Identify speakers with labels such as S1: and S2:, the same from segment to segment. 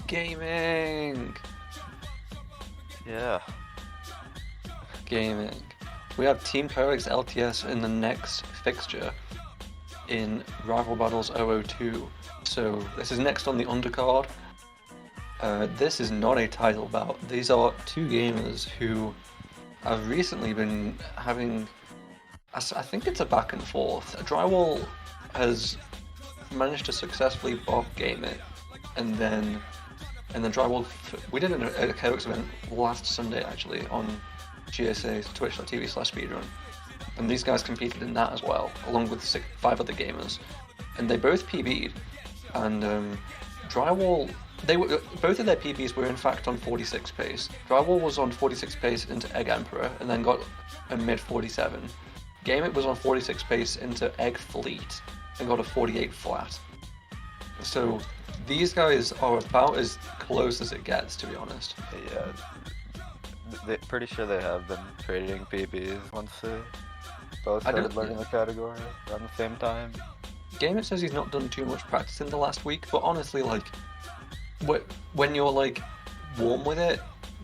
S1: Gaming!
S2: Yeah.
S1: Gaming. We have Team Chaotix LTS in the next fixture in Rival Battles 002. So this is next on the undercard. This is not a title bout. These are two gamers who have recently been having, I think it's a back and forth. Drywall has managed to successfully bop GameIt, and then Drywall. We did a Chaotix event last Sunday actually on GSA twitch.tv/speedrun, and these guys competed in that as well, along with 5 other gamers, and they both PB'd, and Drywall. Both of their PBs were in fact on 46 pace. Drywall was on 46 pace into Egg Emperor and then got a mid 47. GameIt was on 46 pace into Egg Fleet and got a 48 flat. So these guys are about as close as it gets, to be honest.
S2: Yeah. Pretty sure they have been trading PBs once they both started learning the category around the same time.
S1: GameIt says he's not done too much practice in the last week, but honestly, like, when you're like warm with it,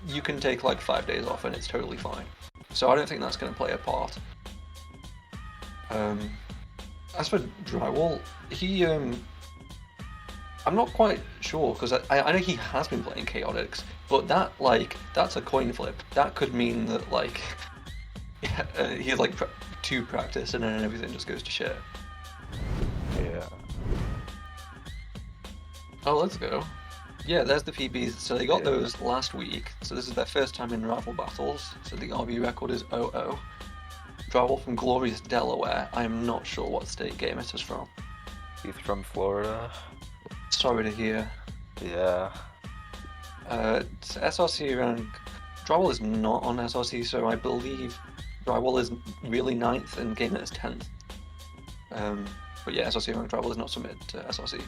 S1: you can take like 5 days off and it's totally fine. So I don't think that's going to play a part. As for Drywall, he I'm not quite sure because I know he has been playing Chaotix, but that's a coin flip. That could mean that like he's like too practiced and then everything just goes to shit.
S2: Yeah.
S1: Oh, let's go. Yeah, there's the PBs. So they got those last week. So this is their first time in Rival Battles. So the RB record is 0-0. Drywall from glorious Delaware. I am not sure what state GameIt is from.
S2: He's from Florida.
S1: Sorry to hear.
S2: Yeah.
S1: SRC rank. Drywall is not on SRC, so I believe Drywall is really 9th and GameIt is 10th. But yeah, SRC rank Drywall is not submitted to SRC.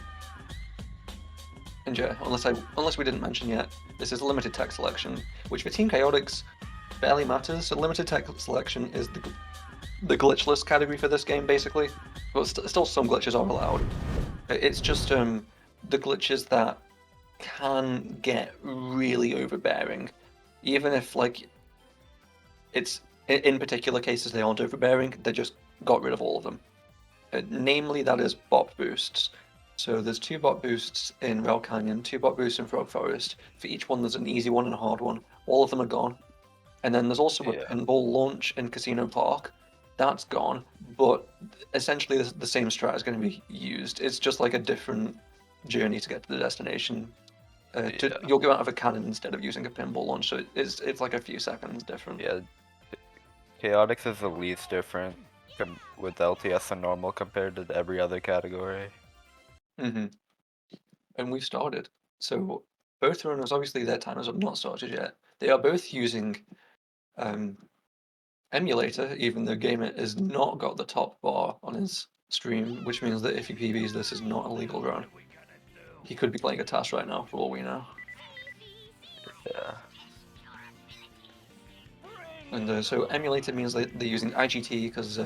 S1: And yeah, unless we didn't mention yet, this is a limited tech selection, which for Team Chaotix barely matters. So limited tech selection is the glitchless category for this game, basically. But still some glitches are allowed. It's just the glitches that can get really overbearing, even if like it's in particular cases they aren't overbearing. They just got rid of all of them. Namely, that is bot boosts. So there's 2 bot boosts in Rail Canyon, 2 bot boosts in Frog Forest. For each one, there's an easy one and a hard one. All of them are gone. And then there's also a pinball launch in Casino Park. That's gone, but essentially the same strat is going to be used. It's just like a different journey to get to the destination. You'll go out of a cannon instead of using a pinball launch, so it's like a few seconds different.
S2: Yeah. Chaotix is the least different with LTS and normal compared to every other category.
S1: And we've started. So both runners, obviously their timers have not started yet. They are both using emulator, even though GameIt has not got the top bar on his stream, which means that if he PBs, this is not a legal run. He could be playing a task right now, for all we know.
S2: Yeah.
S1: And so emulator means they're using IGT, because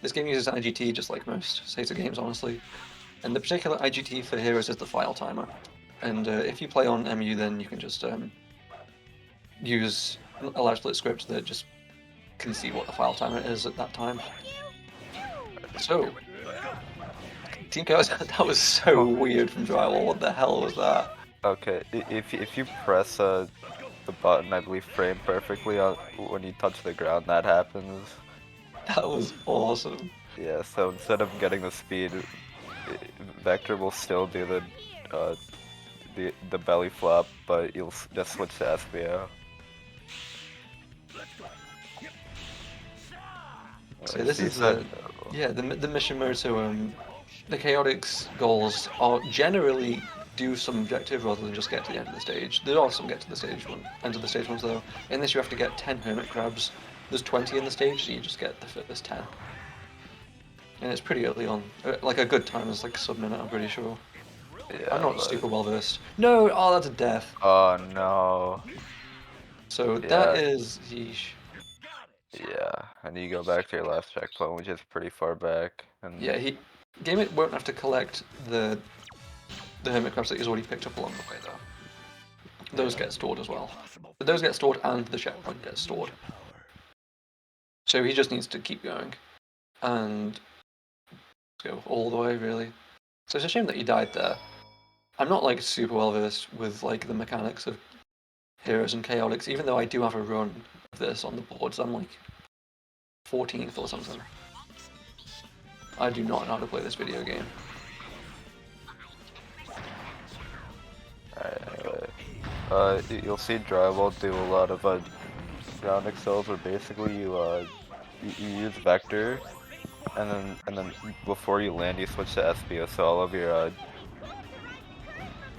S1: this game uses IGT just like most SATA games, honestly. And the particular IGT for Heroes is the file timer. And if you play on MU, then you can just use a large split script that just can see what the file timer is at that time. So, Team Chaos, that was so weird from Drywall. What the hell was that?
S2: Okay, if you press the button, I believe frame perfectly when you touch the ground, that happens.
S1: That was awesome.
S2: Yeah, so instead of getting the speed, Vector will still do the belly flop, but you'll just switch to SBO.
S1: So this is the mission mode. So the Chaotix goals are generally do some objective rather than just get to the end of the stage. There are some end of the stage ones though. In this you have to get 10 hermit crabs. There's 20 in the stage, so you just get the first 10. And it's pretty early on. Like a good time is like sub-minute, I'm pretty sure. Yeah, I'm not super well versed. No! Oh, that's a death.
S2: Oh no.
S1: So that is... Yeesh.
S2: Yeah, and you go back to your last checkpoint, which is pretty far back. And
S1: yeah, GameIt won't have to collect the hermit crabs that he's already picked up along the way though. those get stored as well. But those get stored and the checkpoint gets stored. So he just needs to keep going. And go all the way, really. So it's a shame that he died there. I'm not like super well versed with like the mechanics of Heroes and Chaotix, even though I do have a run of this on the boards. I'm like 14th or something. I do not know how to play this video game.
S2: Alright, you'll see drywall do a lot of ground excels where basically you use vector and then before you land you switch to SBO, so all of your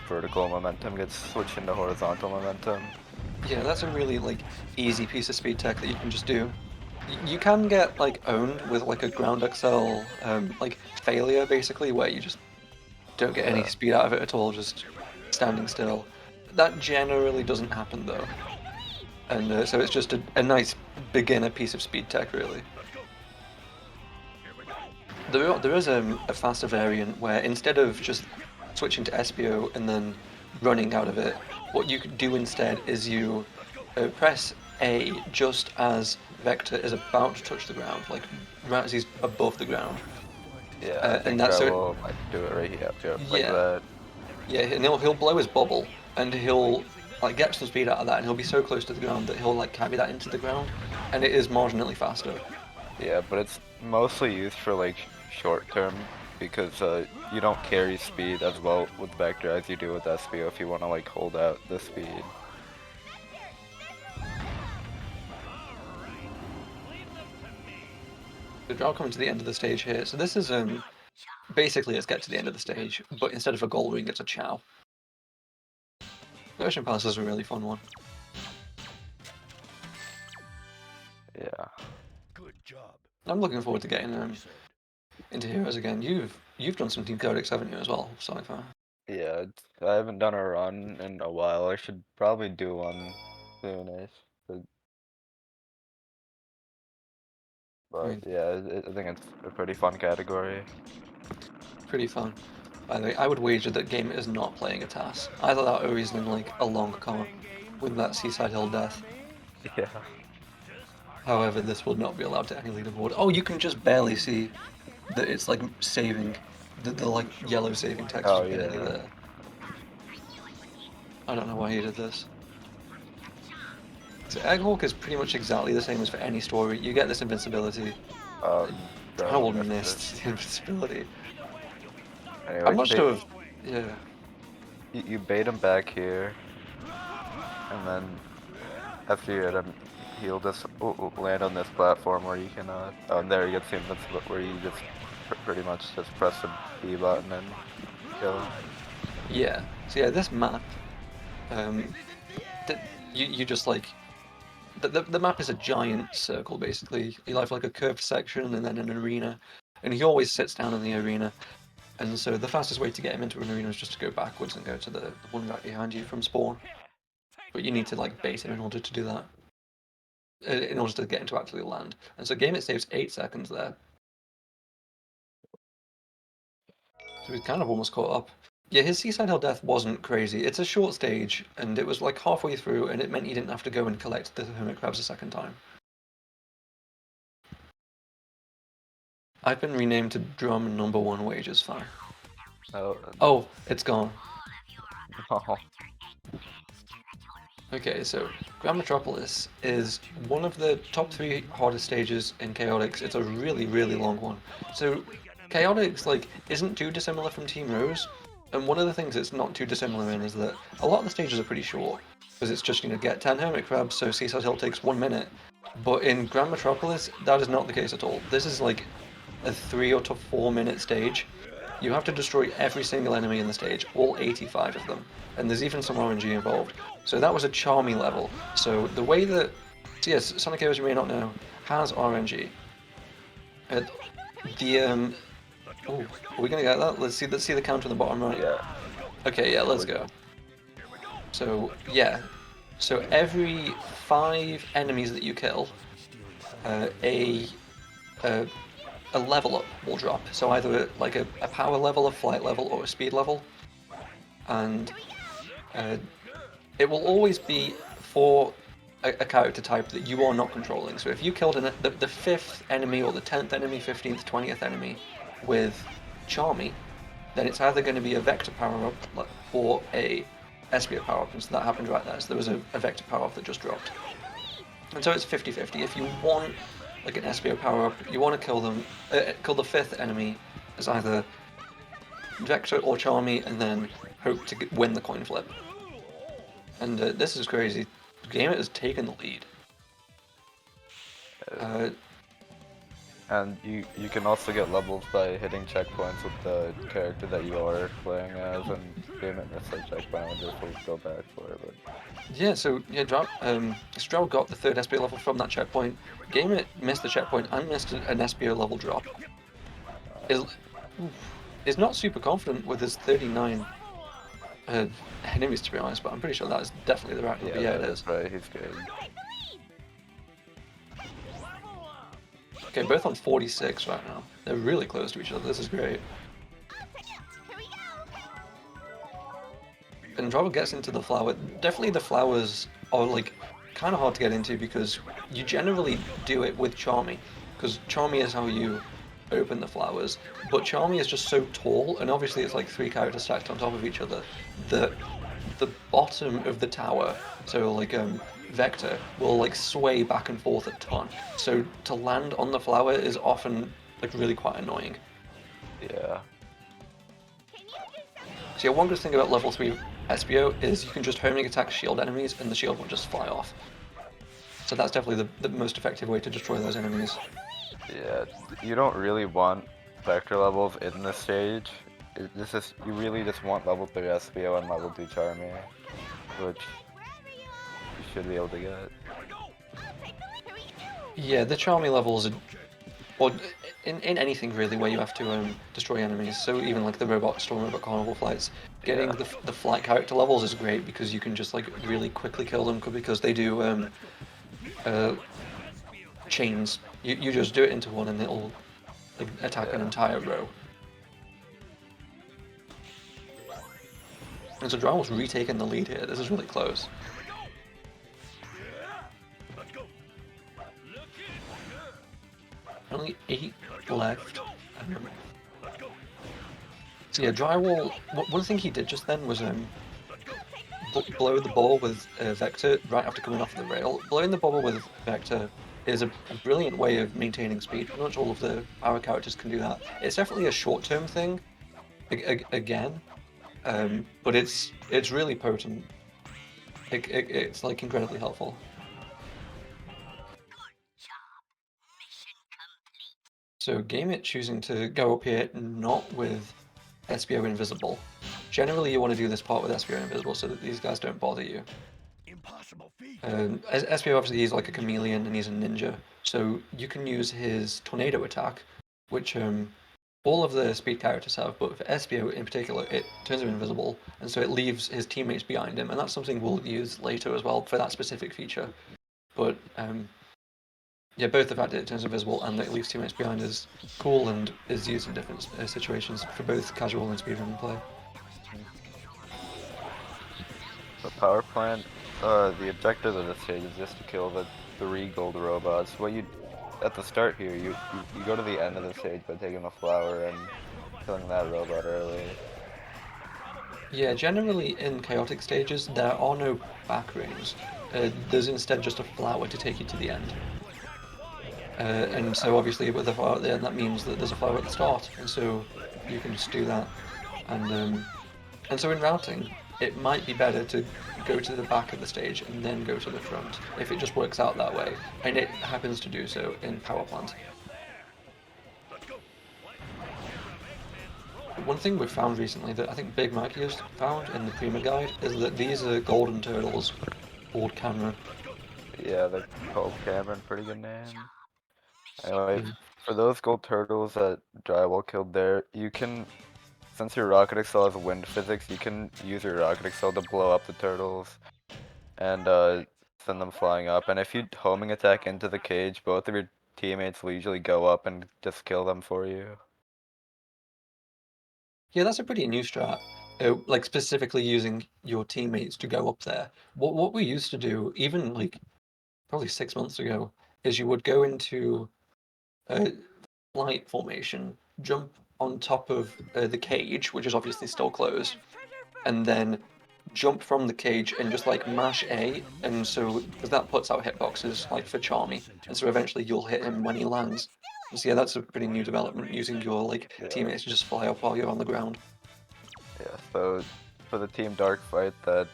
S2: vertical momentum gets switched into horizontal momentum.
S1: Yeah, that's a really like easy piece of speed tech that you can just do. You can get like owned with like a ground excel like failure basically, where you just don't get any speed out of it at all, just standing still. That generally doesn't happen though, and so it's just a nice beginner piece of speed tech really. There is a faster variant where instead of just switching to SBO and then running out of it, what you could do instead is you press A just as Vector is about to touch the ground, like right as he's above the ground.
S2: Yeah, I think
S1: and that's
S2: drywall might do it right here, like that.
S1: Yeah, and he'll blow his bubble, and he'll like get some speed out of that, and he'll be so close to the ground that he'll like carry that into the ground, and it is marginally faster.
S2: Yeah, but it's mostly used for like short term because you don't carry speed as well with vector as you do with SBO if you want to like hold out the speed.
S1: So Drow coming to the end of the stage here. So this is basically let's get to the end of the stage, but instead of a gold ring, it's a chow. The Ocean Palace is a really fun one.
S2: Yeah.
S3: Good job.
S1: I'm looking forward to getting into Heroes again. You've done some Team Codex, haven't you, as well, so far?
S2: Yeah, I haven't done a run in a while. I should probably do one soonish. But yeah, I think it's a pretty fun category.
S1: Pretty fun. By the way, I would wager that GameIt is not playing a TAS. Either that or he's in like a long con with that Seaside Hill death.
S2: Yeah.
S1: However, this will not be allowed to any leaderboard. Oh, you can just barely see that it's like saving, the like yellow saving text is barely there. I don't know why he did this. So Egghawk is pretty much exactly the same as for any story. You get this invincibility. I will miss the invincibility.
S2: Anyway,
S1: I must have, yeah.
S2: You bait him back here, and then after you hit him, he'll just land on this platform where you can, oh, there he gets the invincible, where you just pretty much just press the B button and kill him.
S1: Yeah, so yeah, this map, you just like, the map is a giant circle basically. You have like a curved section and then an arena, and he always sits down in the arena. And so the fastest way to get him into an arena is just to go backwards and go to the one right behind you from spawn. But you need to like bait him in order to do that. In order to get him to actually land. And so GameIt saves 8 seconds there. So he's kind of almost caught up. Yeah, his Seaside Hill death wasn't crazy. It's a short stage, and it was like halfway through, and it meant he didn't have to go and collect the hermit crabs a second time. I've been renamed to drum number 1 wages fire. Oh, it's gone.
S2: Oh.
S1: Okay, so Grand Metropolis is one of the top 3 hardest stages in Chaotix. It's a really, really long one. So Chaotix like isn't too dissimilar from Team Rose, and one of the things it's not too dissimilar in is that a lot of the stages are pretty short, because it's just, get 10 hermit crabs, so Seaside Hill takes 1 minute. But in Grand Metropolis, that is not the case at all. This is like a 3 or 4 minute stage. You have to destroy every single enemy in the stage, all 85 of them, and there's even some RNG involved. So that was a Charmy level. So the way that, so yes, Sonic Heroes, you may not know, has RNG. Oh, are we gonna get that? Let's see the count on the bottom right.
S2: Yeah.
S1: Okay, yeah, let's go. So yeah, so every 5 enemies that you kill, a level up will drop. So either like a power level, a flight level, or a speed level. And it will always be for a character type that you are not controlling. So if you killed the 5th enemy or the 10th enemy, 15th, 20th enemy with Charmy, then it's either going to be a Vector power-up or a SBO power-up, and so that happened right there. So there was a Vector power-up that just dropped. And so it's 50-50. If you want like an SBO power-up, you want to kill the 5th enemy as either Vector or Charmy, and then hope to win the coin flip. And this is crazy. GameIt has taken the lead.
S2: And you can also get levels by hitting checkpoints with the character that you are playing as, and GameIt missed that checkpoint, and just will go back for it. But
S1: yeah, so yeah, Stroud got the 3rd SBO level from that checkpoint. GameIt missed the checkpoint and missed an SBO level drop. Is not super confident with his 39 enemies, to be honest, but I'm pretty sure that is definitely the right number. Yeah, it is.
S2: Right, he's good.
S1: Okay, both on 46 right now. They're really close to each other. This is great. And Drywall gets into the flower. Definitely the flowers are like kind of hard to get into because you generally do it with Charmy, because Charmy is how you open the flowers. But Charmy is just so tall, and obviously it's like 3 characters stacked on top of each other, that the bottom of the tower, so like Vector, will like sway back and forth a ton. So to land on the flower is often like really quite annoying.
S2: Yeah.
S1: So yeah, one good thing about level 3 SBO is you can just homing attack shield enemies and the shield will just fly off. So that's definitely the most effective way to destroy those enemies.
S2: Yeah, you don't really want Vector levels in this stage. You really just want level 3 SBO and level 2 Charmy, which you should be able to get.
S1: Yeah, the Charmy levels are, or in anything really where you have to destroy enemies, so even like the Storm Robot Carnival fights, getting the flight character levels is great because you can just like really quickly kill them because they do chains. You just do it into one and it'll like attack an entire row. And so Drywall's retaken the lead here. This is really close. Only 8 left. So yeah, Drywall. One thing he did just then was blow the ball with Vector right after coming off the rail. Blowing the ball with Vector is a brilliant way of maintaining speed. Pretty much all of our characters can do that. It's definitely a short-term thing, again, but it's really potent. It's like incredibly helpful. So GameIt choosing to go up here not with SBO Invisible. Generally you want to do this part with SBO Invisible so that these guys don't bother you. SBO obviously he's like a chameleon and he's a ninja, so you can use his tornado attack, which all of the speed characters have, but for SBO in particular it turns him invisible, and so it leaves his teammates behind him, and that's something we'll use later as well for that specific feature. But yeah, both the fact that it turns invisible and that it leaves teammates behind is cool and is used in different situations for both casual and speedrunning play.
S2: The power plant, the objective of this stage is just to kill the 3 gold robots. At the start here, you go to the end of the stage by taking a flower and killing that robot early.
S1: Yeah, generally in chaotic stages there are no back rings. There's instead just a flower to take you to the end. And so obviously with a flower at the end that means that there's a flower at the start, and so you can just do that. And so in routing, it might be better to go to the back of the stage and then go to the front, if it just works out that way, and it happens to do so in Power Plant. One thing we've found recently that I think Big Mikey has found in the Prima guide is that these are golden turtles called Cameron.
S2: Yeah, they're called Cameron, pretty good name. Anyway, for those gold turtles that Drywall killed there, you can, since your rocket excel has wind physics, you can use your rocket excel to blow up the turtles and send them flying up. And if you homing attack into the cage, both of your teammates will usually go up and just kill them for you.
S1: Yeah, that's a pretty new strat. like specifically using your teammates to go up there. What we used to do, even like probably 6 months ago, is you would go into a flight formation, jump on top of the cage, which is obviously still closed, and then jump from the cage and just like mash A, and so because that puts out hitboxes like for Charmy, and so eventually you'll hit him when he lands. So yeah, that's a pretty new development, using your like
S2: Yeah.
S1: teammates to just fly up while you're on the ground.
S2: Yeah, so for the Team Dark fight, that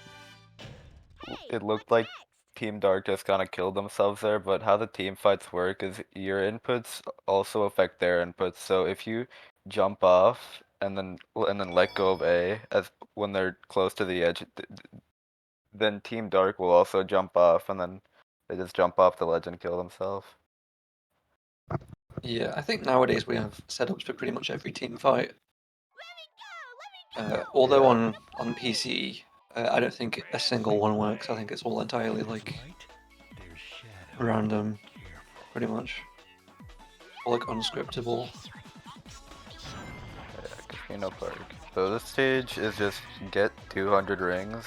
S2: it looked like Team Dark just kind of killed themselves there, but how the team fights work is your inputs also affect their inputs. So if you jump off and then let go of A as when they're close to the edge, then Team Dark will also jump off, and then they just jump off the ledge and kill themselves.
S1: Yeah, I think nowadays we have setups for pretty much every team fight. Although
S2: Yeah.
S1: on PC, I don't think a single one works. I think it's all entirely like random, pretty much, or like unscriptable.
S2: Yeah, Casino Park. So this stage is just get 200 rings,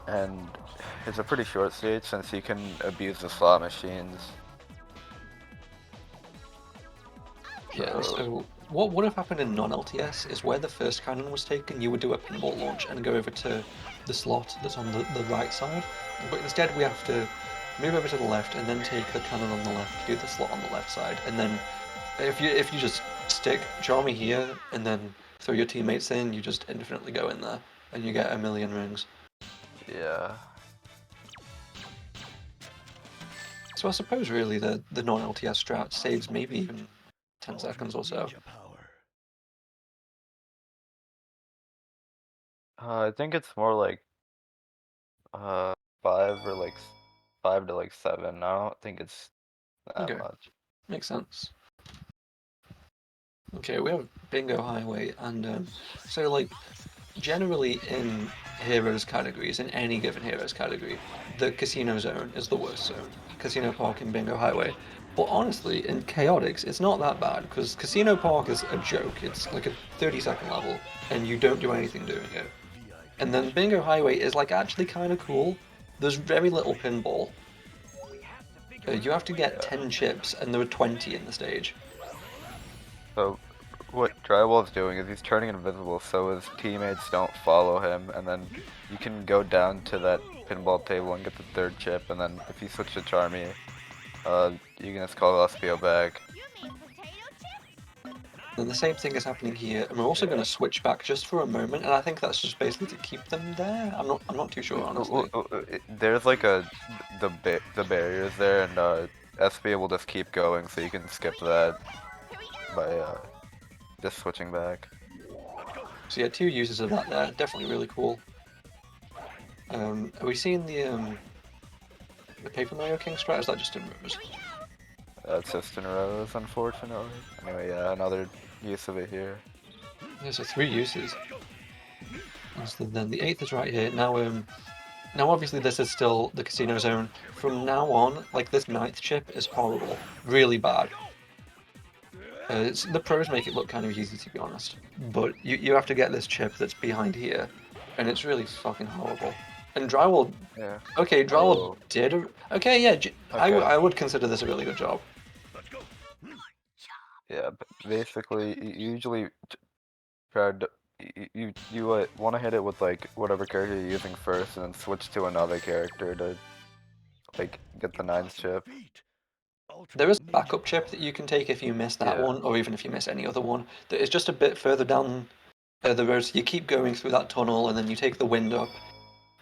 S2: and it's a pretty short stage since you can abuse the slot machines.
S1: Yeah, so what would have happened in non-LTS is where the first cannon was taken, you would do a pinball launch and go over to the slot that's on the right side. But instead we have to move over to the left and then take the cannon on the left, do the slot on the left side, and then if you just stick Charmy here and then throw your teammates in, you just infinitely go in there and you get a million rings.
S2: Yeah.
S1: So I suppose really the non-LTS strat saves maybe even 10 seconds or so.
S2: I think it's more like uh 5 to 7. I don't think it's that
S1: Okay,
S2: much.
S1: makes sense. Okay, we have Bingo Highway, and so like generally in heroes categories, in any given heroes category, the casino zone is the worst zone. Casino Park and Bingo Highway. But honestly, in Chaotix, it's not that bad because Casino Park is a joke. It's like a 30-second level, and you don't do anything doing it. And then Bingo Highway is like actually kind of cool. There's very little pinball. You have to get
S2: Yeah.
S1: 10 chips, and there are 20 in the stage.
S2: So what Drywall's doing is he's turning invisible so his teammates don't follow him, and then you can go down to that pinball table and get the third chip, and then if you switch to Charmy, you can just call SPO back.
S1: And the same thing is happening here, and we're also going
S2: Yeah.
S1: to switch back just for a moment, and I think that's just basically to keep them there. I'm not too sure, honestly.
S2: There's like the barriers there, and SPO will just keep going, so you can skip that by just switching back.
S1: So yeah, two uses of that there, definitely really cool. Are we seeing the Paper Mario King strat? Is that just in Rose?
S2: That's just in rows, unfortunately. Anyway, yeah, another use of it here.
S1: Yeah, so three uses. And so then the eighth is right here. Now obviously this is still the casino zone. From now on, like this ninth chip is horrible, really bad. The pros make it look kind of easy, to be honest, but you have to get this chip that's behind here, and it's really fucking horrible. And Drywall,
S2: Yeah.
S1: okay, Drywall
S2: Oh.
S1: did, okay, yeah,
S2: Okay.
S1: I would consider this a really good job.
S2: Yeah, but basically, you usually try to you want to hit it with like whatever character you're using first, and then switch to another character to like get the nines chip.
S1: There is a backup chip that you can take if you miss that
S2: Yeah.
S1: one, or even if you miss any other one, that is just a bit further down the road, so you keep going through that tunnel, and then you take the wind up,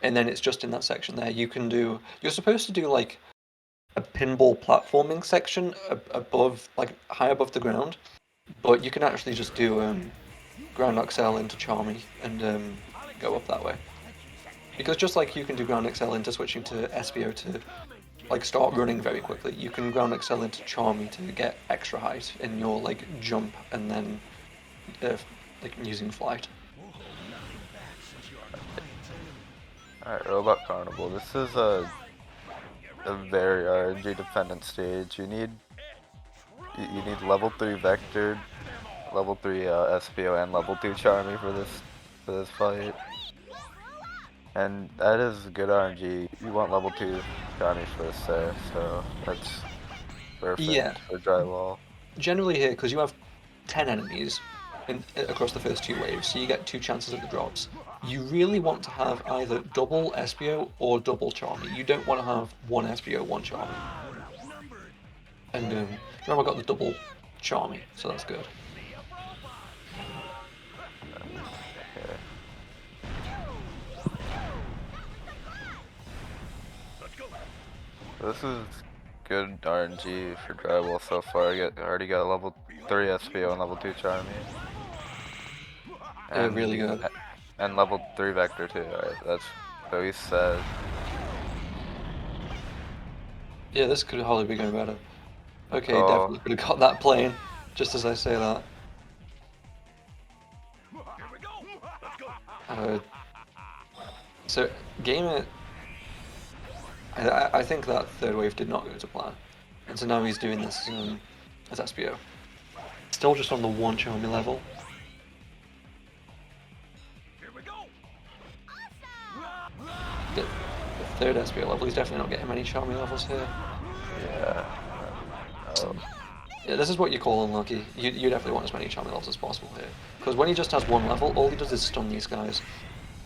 S1: and then it's just in that section there. You're supposed to do like a pinball platforming section above, like high above the ground, but you can actually just do ground XL into Charmy and go up that way. Because just like you can do ground XL into switching to SBO to like start running very quickly, you can ground XL into Charmy to get extra height in your like jump and then like using flight.
S2: Alright, Robot Carnival. This is a very RNG dependent stage. You need level 3 Vector, level 3 SPO, and level 2 Charmy for this for this fight. And that is good RNG. You want level 2 Johnny's first there, so that's perfect
S1: Yeah.
S2: for drywall.
S1: Generally here, because you have 10 enemies across the first 2 waves, so you get 2 chances at the drops. You really want to have either double SBO or double Charmy. You don't want to have 1 SBO, 1 Charmy. And remember I got the double Charmy, so that's good.
S2: Okay. This is good RNG for drywall so far. I already got level 3 SPO and level 2 Charmy.
S1: Yeah, really good.
S2: And level 3 Vector too. Alright, that's so he's set.
S1: Yeah, this could hardly be going better. Okay,
S2: Oh.
S1: definitely could have got that plane, just as I say that. So, GameIt, I think that 3rd wave did not go to plan. And so now he's doing this as SBO. Still just on the 1 Charmy level. The 3rd SBO level, he's definitely not getting many Charmy levels here.
S2: Yeah. Oh.
S1: Yeah, this is what you call unlucky. You definitely want as many Charmy levels as possible here. Because when he just has 1 level, all he does is stun these guys.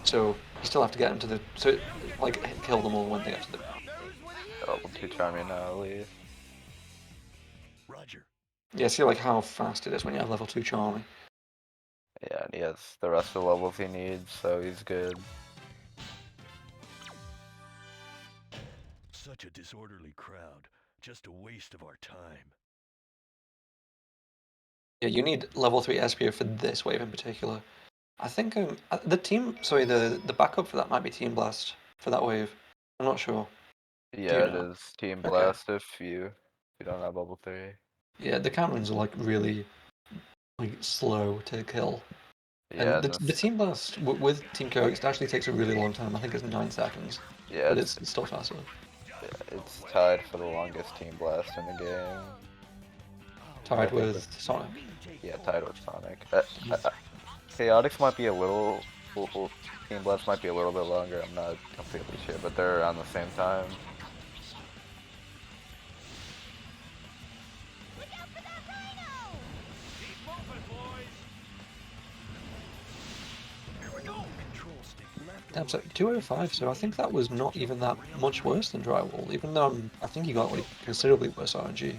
S1: So you still have to get them to the... So, like, kill them all when they get to the...
S2: Level 2 Charmy now, leave.
S3: Roger.
S1: Yeah, see like how fast it is when you have level 2 Charmy.
S2: Yeah, and he has the rest of the levels he needs, so he's good.
S3: Such a disorderly crowd. Just a waste of our time.
S1: Yeah, you need level 3 SPO for this wave in particular. I think the backup for that might be Team Blast for that wave. I'm not sure.
S2: Yeah, it
S1: know?
S2: is Team
S1: Okay.
S2: Blast if you don't have level 3.
S1: Yeah, the Camerons are like really like slow to kill.
S2: Yeah,
S1: And the Team Blast with Team Chaotix, it actually takes a really long time. I think it's 9 seconds.
S2: yeah,
S1: But it's still faster.
S2: it's tied for the longest Team Blast in the game.
S1: Tied with Sonic.
S2: Yeah, tied with Sonic. Chaotix might be a little... Team Blast might be a little bit longer, I'm not completely sure, but they're around the same time.
S1: Damn, so 205, so I think that was not even that much worse than Drywall, even though I think he got like considerably worse RNG.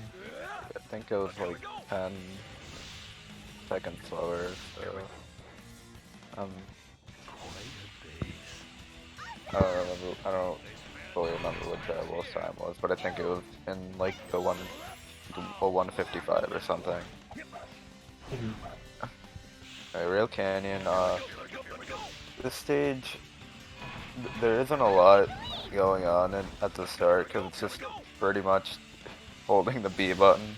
S2: I think it was like 10 seconds slower, so... I don't fully remember what Drywall's time was, but I think it was in like the 155 or something. Alright, Rail Canyon, this stage, there isn't a lot going on at the start, because it's just pretty much holding the B button.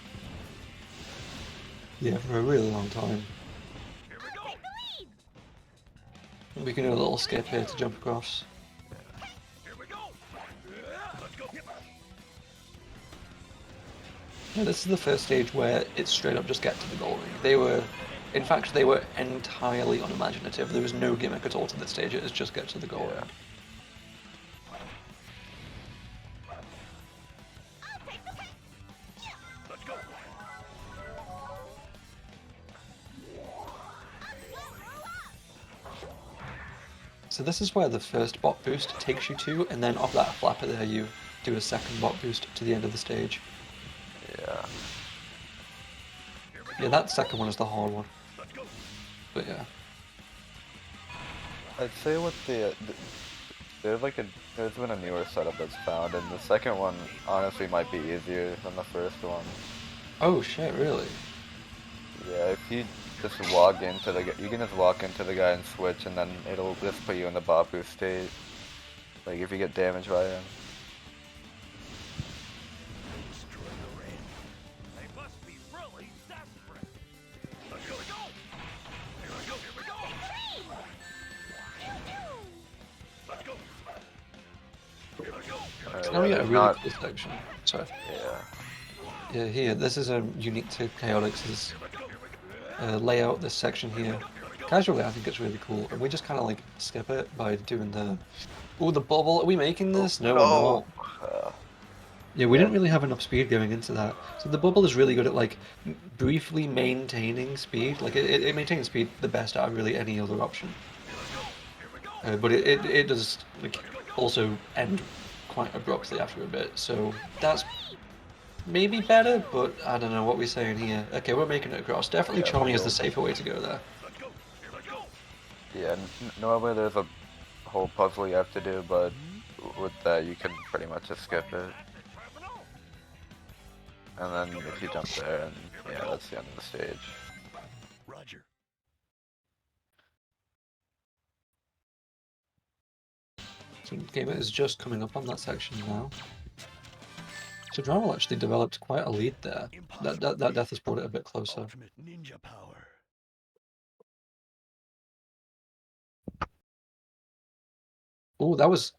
S1: Yeah, for a really long time. We can do a little skip here to jump across. Yeah, this is the first stage where it's straight up just get to the goal ring. In fact, they were entirely unimaginative. There was no gimmick at all to this stage. It was just get to the goal ring. So this is where the first bot boost takes you to, and then off that flapper there you do a second bot boost to the end of the stage.
S2: Yeah.
S1: Yeah, that second one is the hard one. But yeah.
S2: I'd say with there's been a newer setup that's found, and the second one honestly might be easier than the first one.
S1: Oh shit, really?
S2: Yeah, if you just walk into you can just walk into the guy and switch, and then it'll just put you in the bot boost state. Like if you get damaged by him.
S1: Now we get a really cool section. Sorry.
S2: Yeah.
S1: Yeah, here, this is unique to Chaotix's layout, this section here. Casually, I think it's really cool, and we just kind of like skip it by doing the. Oh, the bubble! Are we making this? No, we're
S2: No!
S1: not.
S2: Uh,
S1: Yeah, we
S2: yeah,
S1: didn't really have enough speed going into that. So the bubble is really good at like briefly maintaining speed. Like it maintains speed the best out of really any other option. But it does like also end quite abruptly after a bit. So that's maybe better, but I don't know what we're saying here. Okay, we're making it across. Definitely
S2: yeah, we're
S1: charming is the
S2: going.
S1: safer way to go there.
S2: Yeah, normally there's a whole puzzle you have to do, but with that you can pretty much just skip it. And then if you jump there, and yeah, that's the end of the stage.
S3: Roger.
S1: So GameIt is just coming up on that section now. So drywall actually developed quite a lead there. That death has brought it a bit closer.
S3: Ultimate ninja power.
S1: Oh, that was.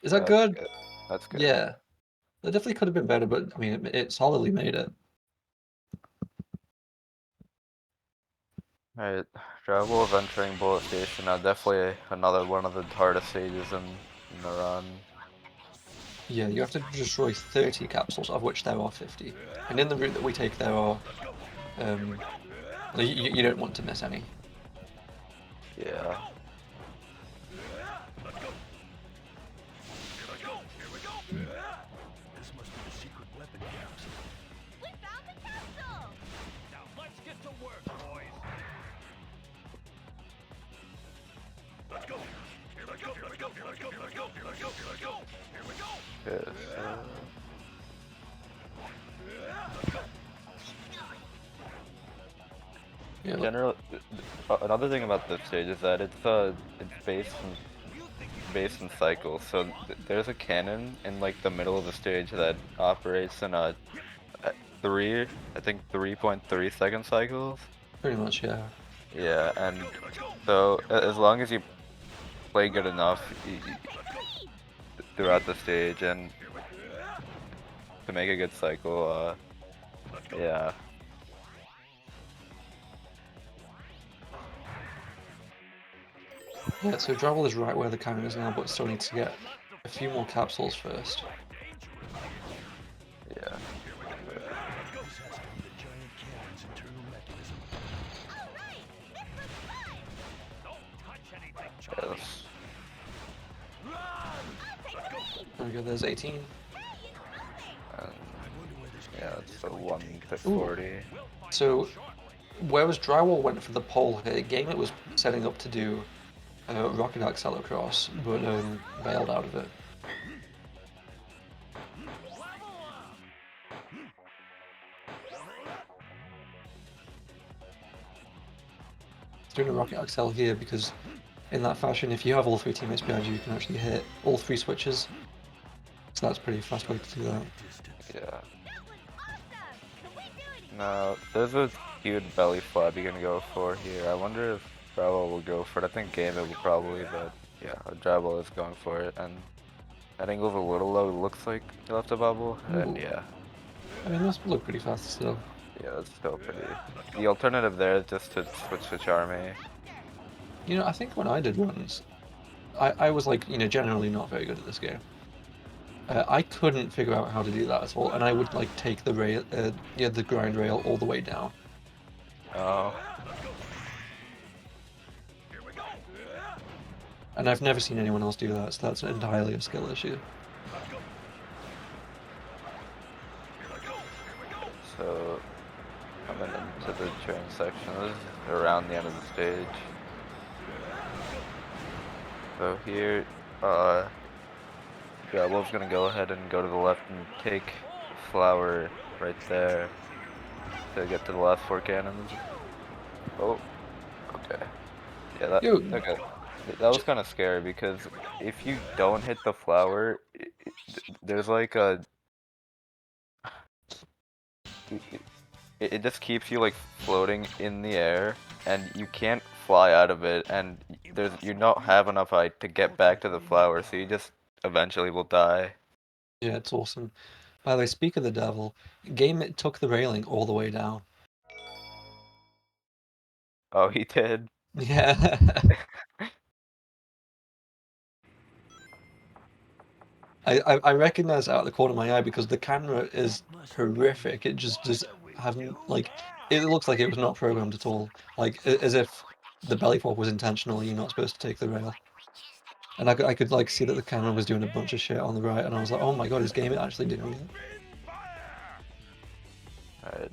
S1: Is that
S2: That's
S1: good?
S2: good. That's good.
S1: Yeah. That definitely could have been better, but I mean, it solidly made it.
S2: Alright, drywall of entering bullet station. Now definitely another one of the hardest stages in the run.
S1: Yeah, you have to destroy 30 capsules, of which there are 50. And in the route that we take, there are. You don't want to miss any.
S2: Yeah.
S3: This must be the secret weapon capsule.
S4: We found the capsule!
S3: Now let's get to work, boys. Let's go. Here we go. Here we go. Here we go. Here we go. Here we go. Here we go. Here we go.
S2: Good.
S1: Yeah,
S2: General, another thing about this stage is that it's based in cycles. So there's a cannon in like the middle of the stage that operates in a 3.3 second cycles.
S1: pretty much, yeah.
S2: Yeah, and so as long as you play good enough throughout the stage and to make a good cycle, yeah.
S1: Yeah, so drywall is right where the cannon is now, but still needs to get a few more capsules first.
S2: Yeah.
S3: This has to be the giant cannon's internal mechanism. Don't touch anything, Charlie.
S2: Yes.
S1: There we go, there's 18.
S2: And
S3: I wonder where this
S2: yeah,
S3: cannon
S2: it's
S3: is
S2: a
S3: going
S2: 1
S3: to take
S2: to
S3: us.
S2: 40.
S1: So, whereas drywall went for the pole here, GameIt was setting up to do rocket accel across, but bailed out of it. It's doing a rocket accel here because in that fashion, if you have all three teammates behind you, you can actually hit all three switches. So that's a pretty fast way to do that.
S2: Yeah.
S4: That was awesome! Can we do it again?
S2: Now, there's a huge belly flap you're gonna go for here. I wonder if Bravo will go for it. I think GameIt will probably, but yeah, Bravo is going for it. And that angle's a little low. It looks like he left a bubble. And
S1: Ooh.
S2: yeah,
S1: I mean, this will look pretty fast still.
S2: yeah, that's still pretty. The alternative there is just to switch to Charmy.
S1: You know, I think when I did runs, I was like, generally not very good at this game. I couldn't figure out how to do that at all, and I would like take the rail, the grind rail all the way down.
S2: Oh,
S1: And I've never seen anyone else do that, so that's entirely a skill issue.
S2: so coming into the train section, this is around the end of the stage. So here, yeah, Wolf's gonna go ahead and go to the left and take flower right there to get to the last 4 cannons. Oh, okay. Yeah, that
S1: Yo.
S2: okay. That was kind of scary because if you don't hit the flower, there's like a it just keeps you like floating in the air and you can't fly out of it, and you don't have enough height to get back to the flower, so you just eventually will die.
S1: Yeah, it's awesome. By the way, speak of the devil, GameIt took the railing all the way down.
S2: Oh, he did.
S1: Yeah. I recognize it out of the corner of my eye because the camera is horrific. It just does haven't like it looks like it was not programmed at all. Like as if the belly flop was intentional. You're not supposed to take the rail. And I could like see that the camera was doing a bunch of shit on the right, and I was like, oh my god, is GameIt actually doing it?
S2: Alright,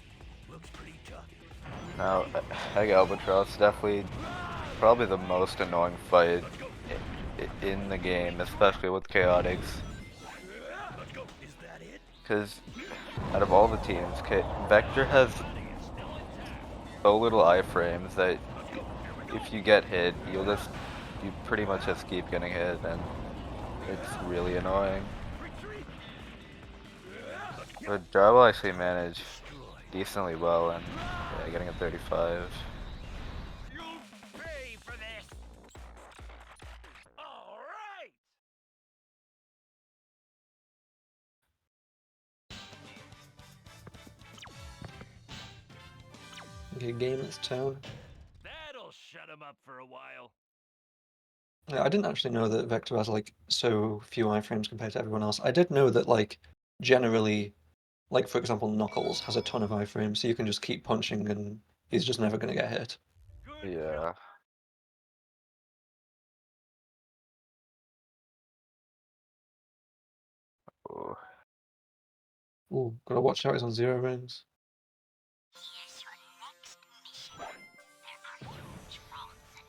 S3: Looks pretty tough.
S2: now Egg Albatross definitely probably the most annoying fight in the game, especially with Chaotix.
S3: Let's go. Is that it?
S2: Because out of all the teams, Vector has so little iframes that if you get hit, you pretty much just keep getting hit, and it's really annoying. But drywall actually managed decently well, and yeah, getting a 35.
S3: You'll pay for this. All right.
S1: Okay, GameIt's turn.
S3: That'll shut him up for a while.
S1: Yeah, I didn't actually know that Vector has like so few iframes compared to everyone else. I did know that like generally, like for example, Knuckles has a ton of iframes, so you can just keep punching and he's just never gonna get hit.
S3: Good.
S2: Yeah. Ooh.
S1: Ooh, gotta watch out, he's on 0 rings.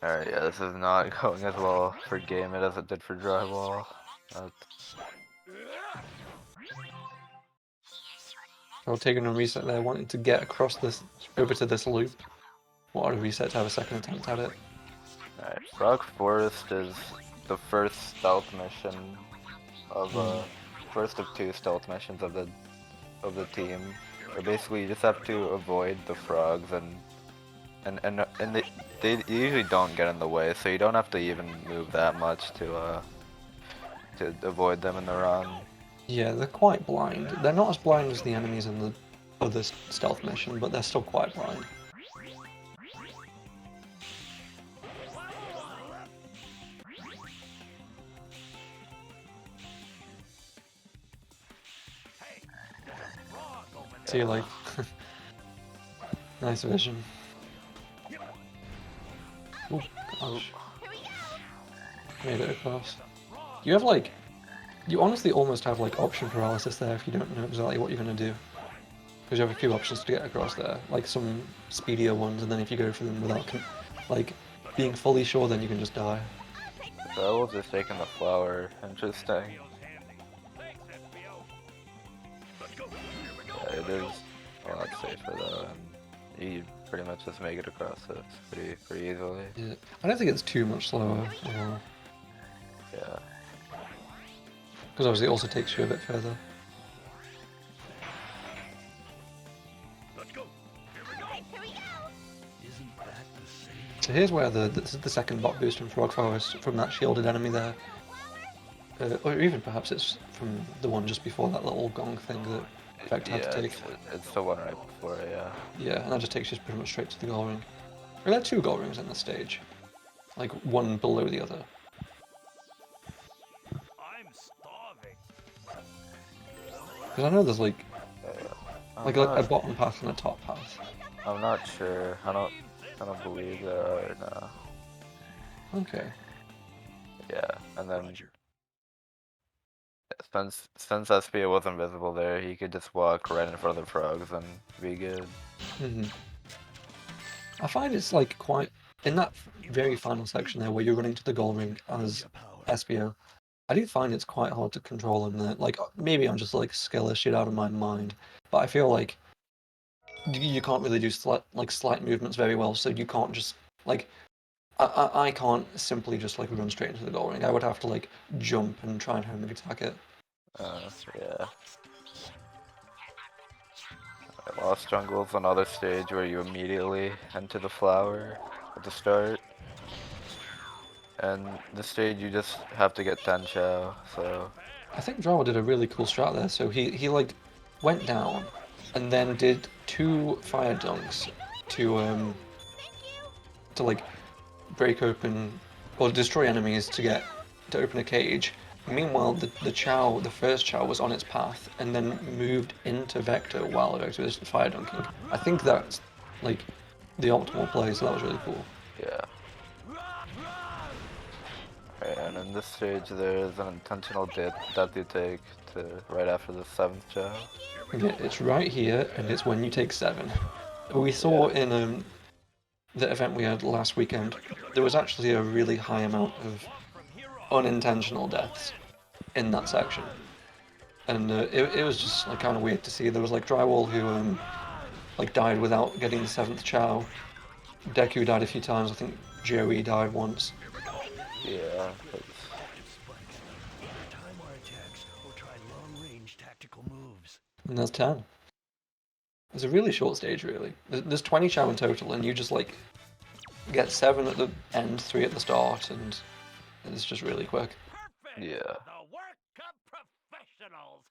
S2: Alright, yeah, this is not going as well for GameIt as it did for drywall.
S1: So taking a reset there, wanting to get across this over to this loop. What a reset to have a second attempt at it.
S2: Alright, Frog Forest is the first stealth mission of first of 2 stealth missions of the team. Where basically you just have to avoid the frogs and they usually don't get in the way, so you don't have to even move that much to avoid them in the run.
S1: Yeah, they're quite blind. They're not as blind as the enemies in the other stealth mission, but they're still quite blind. See you like nice vision. Ooh, gosh. Made it across. You have like you honestly almost have like option paralysis there if you don't know exactly what you're gonna do. Because you have a few options to get across there, like some speedier ones, and then if you go for them without like being fully sure, then you can just die.
S2: So I will just taking the flower. Interesting. Yeah, it is a lot safer though, and you pretty much just make it across it pretty easily.
S1: Yeah. I don't think it's too much slower.
S2: Yeah.
S1: Because obviously it also takes you a bit further.
S3: Let's go.
S4: Alright, here we go.
S3: Isn't that the same?
S1: So here's where this is the second bot boost from Frog Forest from that shielded enemy there. Or even perhaps it's from the one just before that little gong thing that Vector had to take.
S2: It's the one right before it, yeah.
S1: Yeah, and that just takes you pretty much straight to the goal ring. There are 2 goal rings in the stage. Like, one below the other.
S3: I'm starving.
S1: Because I know there's like
S2: I'm
S1: a
S2: not-
S1: bottom path and a top path.
S2: I'm not sure. I don't believe there are now.
S1: Okay.
S2: Yeah, and then since SPA wasn't visible there, he could just walk right in front of the frogs and be good.
S1: I find it's like quite in that very final section there where you're running to the goal ring as SPO. I do find it's quite hard to control him there. Like maybe I'm just like skill shit out of my mind, but I feel like you can't really do slight movements very well, so you can't just like I can't simply just like run straight into the goal ring. I would have to like jump and try and homing attack it.
S2: Yeah. Lost Jungle's another stage where you immediately enter the flower at the start. And this stage you just have to get 10 Chao, so...
S1: I think Drawa did a really cool strat there. So he like went down and then did 2 fire dunks to like break open or destroy enemies to open a cage. Meanwhile, the first Chao was on its path and then moved into Vector while Vector was fire dunking. I think that's like the optimal play, so that was really cool.
S2: Yeah. Right, and in this stage there is an intentional death you take to right after the 7th Chao.
S1: Yeah, it's right here, and it's when you take 7. We saw in the event we had last weekend, there was actually a really high amount of unintentional deaths in that section. And it was just like kind of weird to see. There was like Drywall who like died without getting the 7th Chao. Deku died a few times. I think Joey died once.
S2: Yeah.
S3: Time our attacks or try long-range tactical moves.
S1: And there's 10. It's a really short stage, really. There's 20 Chao in total, and you just like get 7 at the end, 3 at the start, and it's just really quick.
S3: Perfect.
S2: Yeah.
S3: The work of professionals.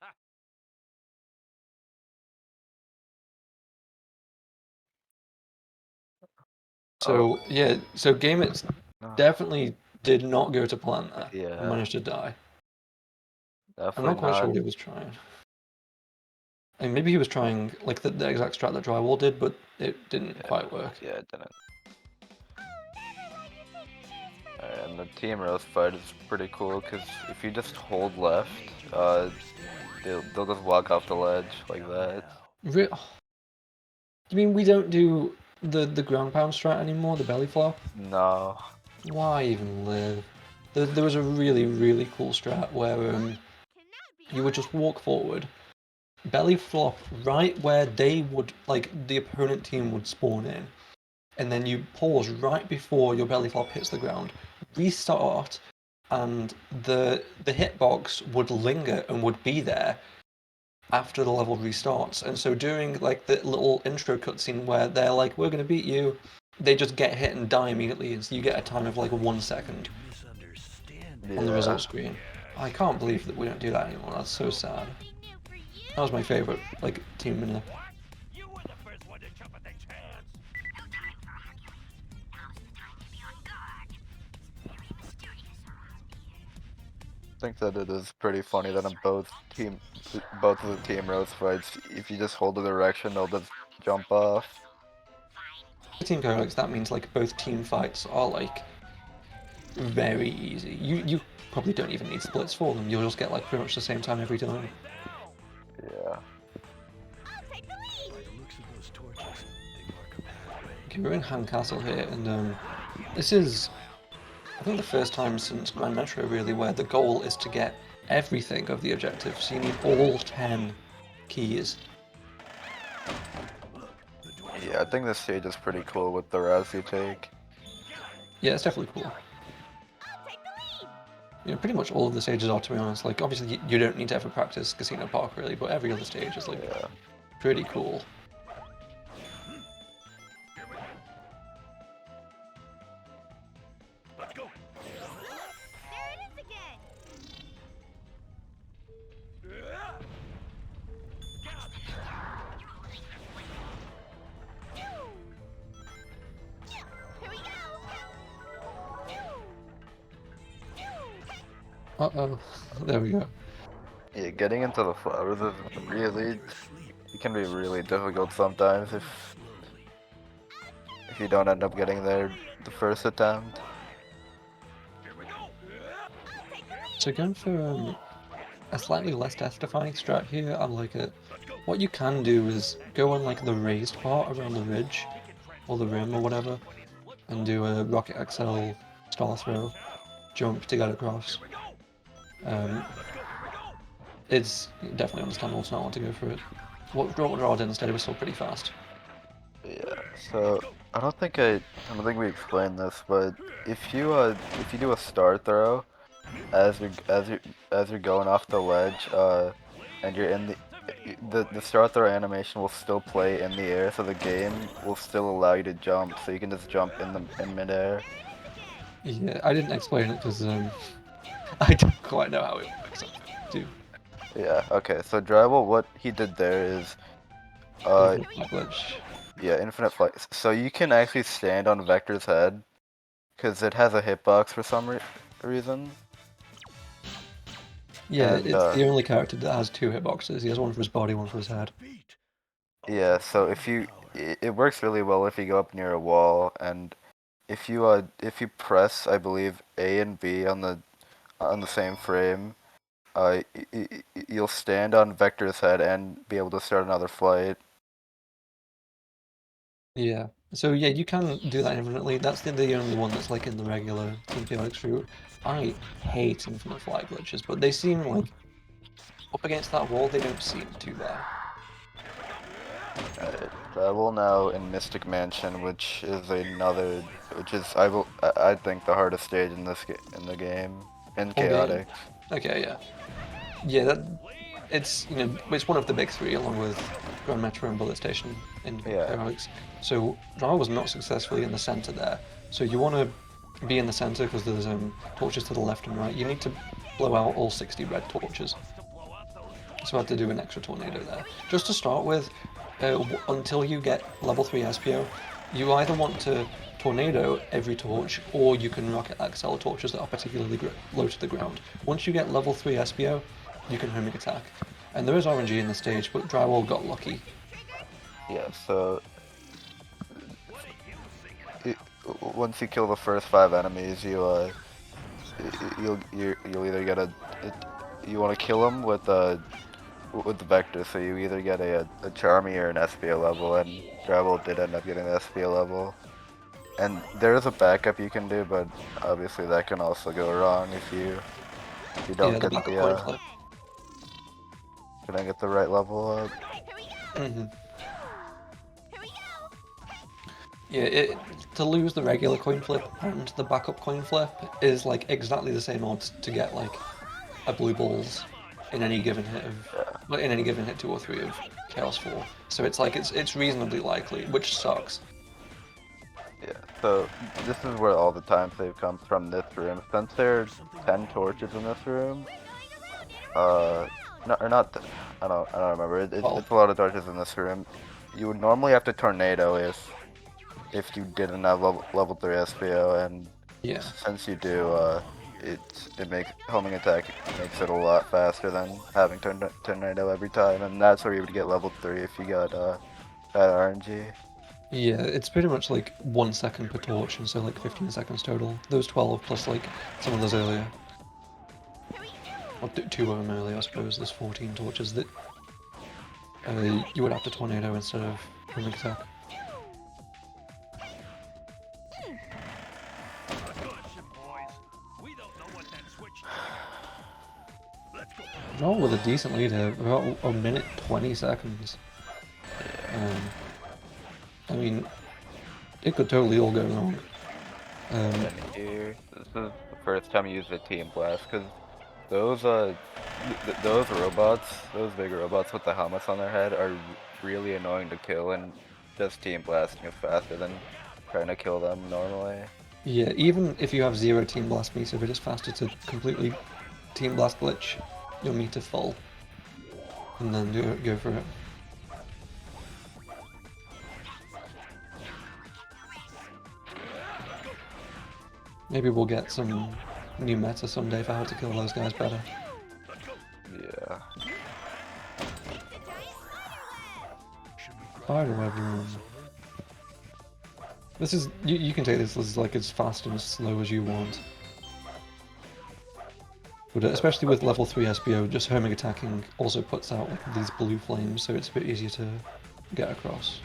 S1: So yeah, so GameIt
S2: No.
S1: definitely did not go to plan there.
S2: Yeah.
S1: And managed to die. I'm
S2: Definitely
S1: not quite sure
S2: not.
S1: what he was trying. I mean, maybe he was trying like the exact strat that Drywall did, but it didn't quite work.
S2: Yeah, it didn't. And the team roast fight is pretty cool because if you just hold left, they'll just walk off the ledge like that.
S1: You mean we don't do the ground pound strat anymore, the belly flop?
S2: No.
S1: Why even live? There was a really cool strat where you would just walk forward, belly flop right where they would, like the opponent team would spawn in, and then you pause right before your belly flop hits the ground, restart, and the hitbox would linger and would be there after the level restarts. And so during like the little intro cutscene where they're like, "We're gonna beat you," they just get hit and die immediately, and so you get a time of like 1 second on the result screen. I can't believe that we don't do that anymore. That's so sad. That was my favorite like team in there.
S3: You were the first one to jump at the chance.
S2: I think that it is pretty funny that in both of the team roast fights, if you just hold the direction, they'll just jump off.
S1: Team Chaotix, that means like both team fights are like very easy. You probably don't even need splits for them. You'll just get like pretty much the same time every time.
S2: Yeah.
S3: By the looks of those torches, they mark a pathway.
S1: Okay, we're in Han Castle here, and this is, I think, the first time since Grand Metro really where the goal is to get everything of the objective. So you need all 10 keys.
S2: Yeah, I think this stage is pretty cool with the routes you take.
S1: Yeah, it's definitely cool. You know, pretty much all of the stages are, to be honest. Like, obviously, you don't need to ever practice Casino Park, really, but every other stage is, like, pretty cool.
S3: Let's go.
S4: There it is again. Here we go.
S1: Uh-oh. There we go.
S2: Yeah, getting into the flowers is really, it can be really difficult sometimes if you don't end up getting there the first attempt.
S1: So going for a slightly less death-defying strat here, I like it. What you can do is go on like the raised part around the ridge, or the rim or whatever, and do a Rocket XL star throw, jump to get across. It's definitely understandable to not want to go for it. What Raw did instead was still pretty fast.
S2: Yeah, so I don't think we explained this, but if you do a star throw as you're going off the ledge, and you're in the star throw animation will still play in the air, so the game will still allow you to jump, so you can just jump in midair.
S1: Yeah, I didn't explain it because I don't quite know how it works. Too.
S2: Yeah. Okay. So Drywall, what he did there is,
S1: Glitch.
S2: yeah, infinite flight. So you can actually stand on Vector's head, because it has a hitbox for some reason.
S1: Yeah,
S2: And,
S1: it's the only character that has 2 hitboxes. He has one for his body, one for his head.
S2: Yeah, so if you, it works really well if you go up near a wall, and if you press, I believe, A and B on the same frame, you'll stand on Vector's head and be able to start another flight.
S1: Yeah. So yeah, you can do that infinitely. That's the only one that's like in the regular Team Chaotix route. I hate infinite flight glitches, but they seem like up against that wall, they don't seem too bad.
S2: Travel now in Mystic Mansion, which is I think the hardest stage in in the game in
S1: On game.
S2: Chaotix.
S1: Okay, yeah. Yeah, that it's it's one of the big 3 along with Grand Metro and Bullet Station in
S2: Yeah.
S1: Chaotix. So Drow was not successfully in the center there. So you want to be in the center because there's torches to the left and right. You need to blow out all 60 red torches. So I had to do an extra tornado there. Just to start with, until you get level 3 SPO, you either want to tornado every torch, or you can rocket XL torches that are particularly low to the ground. Once you get level 3 SPO, you can homing attack. And there is RNG in the stage, but Drywall got lucky.
S2: Yeah, so once you kill the first 5 enemies, you'll either get you want to kill them with the vector, so you either get a Charmy or an SPO level, and Drywall did end up getting the SPO level. And there is a backup you can do, but obviously that can also go wrong if you don't
S1: Yeah, the
S2: get
S1: backup coin flip.
S2: can I get the right level up?
S1: Mm-hmm. Yeah, to lose the regular coin flip and the backup coin flip is like exactly the same odds to get like a blue balls in any given hit of in any given hit 2 or 3 of Chaos 4. So it's like it's reasonably likely, which sucks.
S2: Yeah, so this is where all the time save comes from this room. Since there's 10 torches in this room, no, or not, I don't remember. It's a lot of torches in this room. You would normally have to tornado if you didn't have level 3 SPO, and
S1: Yeah.
S2: since you do, it makes homing attack makes it a lot faster than having tornado every time, and that's where you would get level 3 if you got that RNG.
S1: Yeah, it's pretty much like 1 second per torch, and so like 15 seconds total. Those 12 plus like some of those earlier. Or 2 of them earlier, I suppose. There's 14 torches that you would have to tornado instead of homing attack. Oh, with a decent lead here, about a minute 20 seconds. I mean, it could totally all go wrong.
S2: Here, this is the first time you use the Team Blast, because those those robots, those big robots with the helmets on their head are really annoying to kill, and just Team Blasting is faster than trying to kill them normally.
S1: Yeah, even if you have 0 Team Blast meter, it is faster to completely Team Blast glitch your meter full, and then go for it. Maybe we'll get some new meta someday for how to kill those guys better.
S2: Yeah.
S1: Spiderweb room. This is you can take this as like as fast and as slow as you want. But especially with level 3 SPO, just homing attacking also puts out like these blue flames, so it's a bit easier to get across.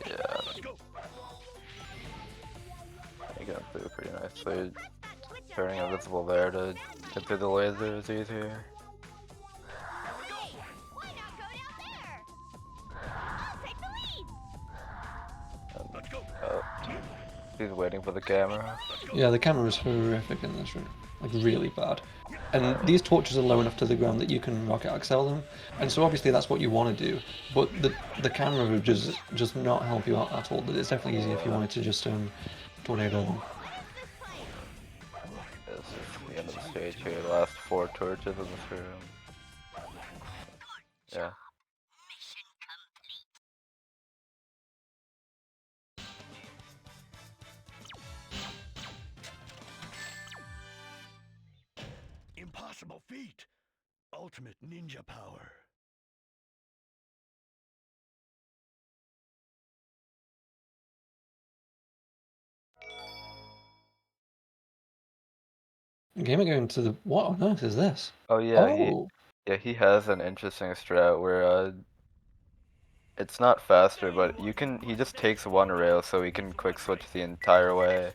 S2: Yeah. I got through pretty nicely. Turning invisible there to get through the laser is easier.
S4: Hey, why not go down there? I'll take the lead.
S2: Oh, he's waiting for the camera.
S1: Yeah, the camera is horrific in this room, like really bad. And these torches are low enough to the ground that you can rocket excel them, and so obviously that's what you want to do. But the camera would just not help you out at all. It's definitely easier if you wanted to just tornado them.
S2: This is the end of the stage here. The last 4 torches in this room. Yeah.
S3: incredible feat. Ultimate ninja power.
S1: GameIt going to the... What on earth is this?
S2: Oh yeah,
S1: Oh,
S2: he has an interesting strat where it's not faster, but he just takes one rail so he can quick switch the entire way.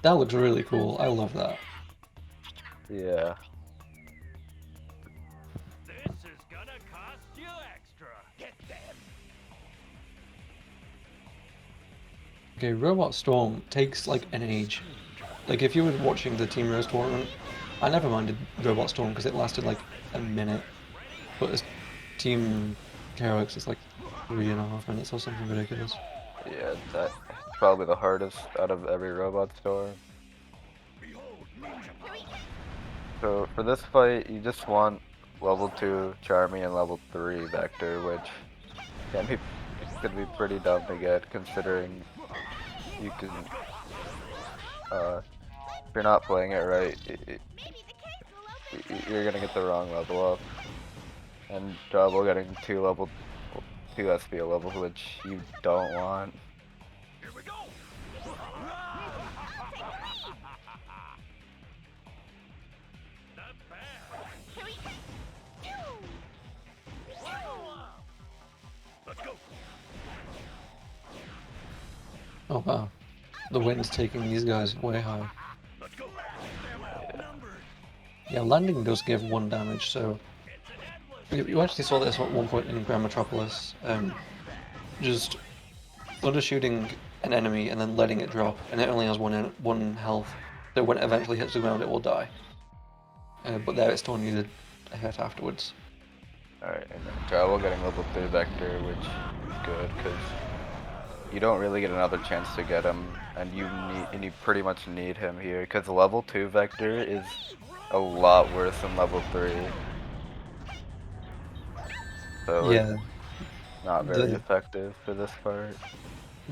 S1: that looks really cool. I love that.
S2: Yeah.
S3: This is gonna cost you extra. Get them.
S1: Okay, Robot Storm takes like an age. Like if you were watching the Team Rose tournament, I never minded Robot Storm because it lasted like a minute. But this Team Chaotix is like 3.5 minutes or something ridiculous.
S2: Yeah, that's probably the hardest out of every robot storm.
S3: Behold, ninja power.
S2: So for this fight, you just want level 2 Charmy and level 3 Vector, which could be pretty dumb to get considering you can, if you're not playing it right,
S4: Maybe the kids will open.
S2: you're gonna get the wrong level up. And double getting 2 SPO levels, which you don't want.
S3: Here we go. Not bad.
S4: Here we
S3: Let's go.
S1: Oh wow, the wind's taking these guys way high.
S3: Let's go. Outnumbered.
S1: Yeah, landing does give 1 damage, so you actually saw this at one point in Grand Metropolis. Just thunder shooting an enemy and then letting it drop, and it only has one health. So when it eventually hits the ground, it will die. But there, it still needed a hit afterwards.
S2: Alright, and then Drywall getting level 3 Vector, which is good, because you don't really get another chance to get him, and you pretty much need him here, because level 2 Vector is a lot worse than level 3. So
S1: Yeah,
S2: it's not very
S1: the
S2: effective for this part.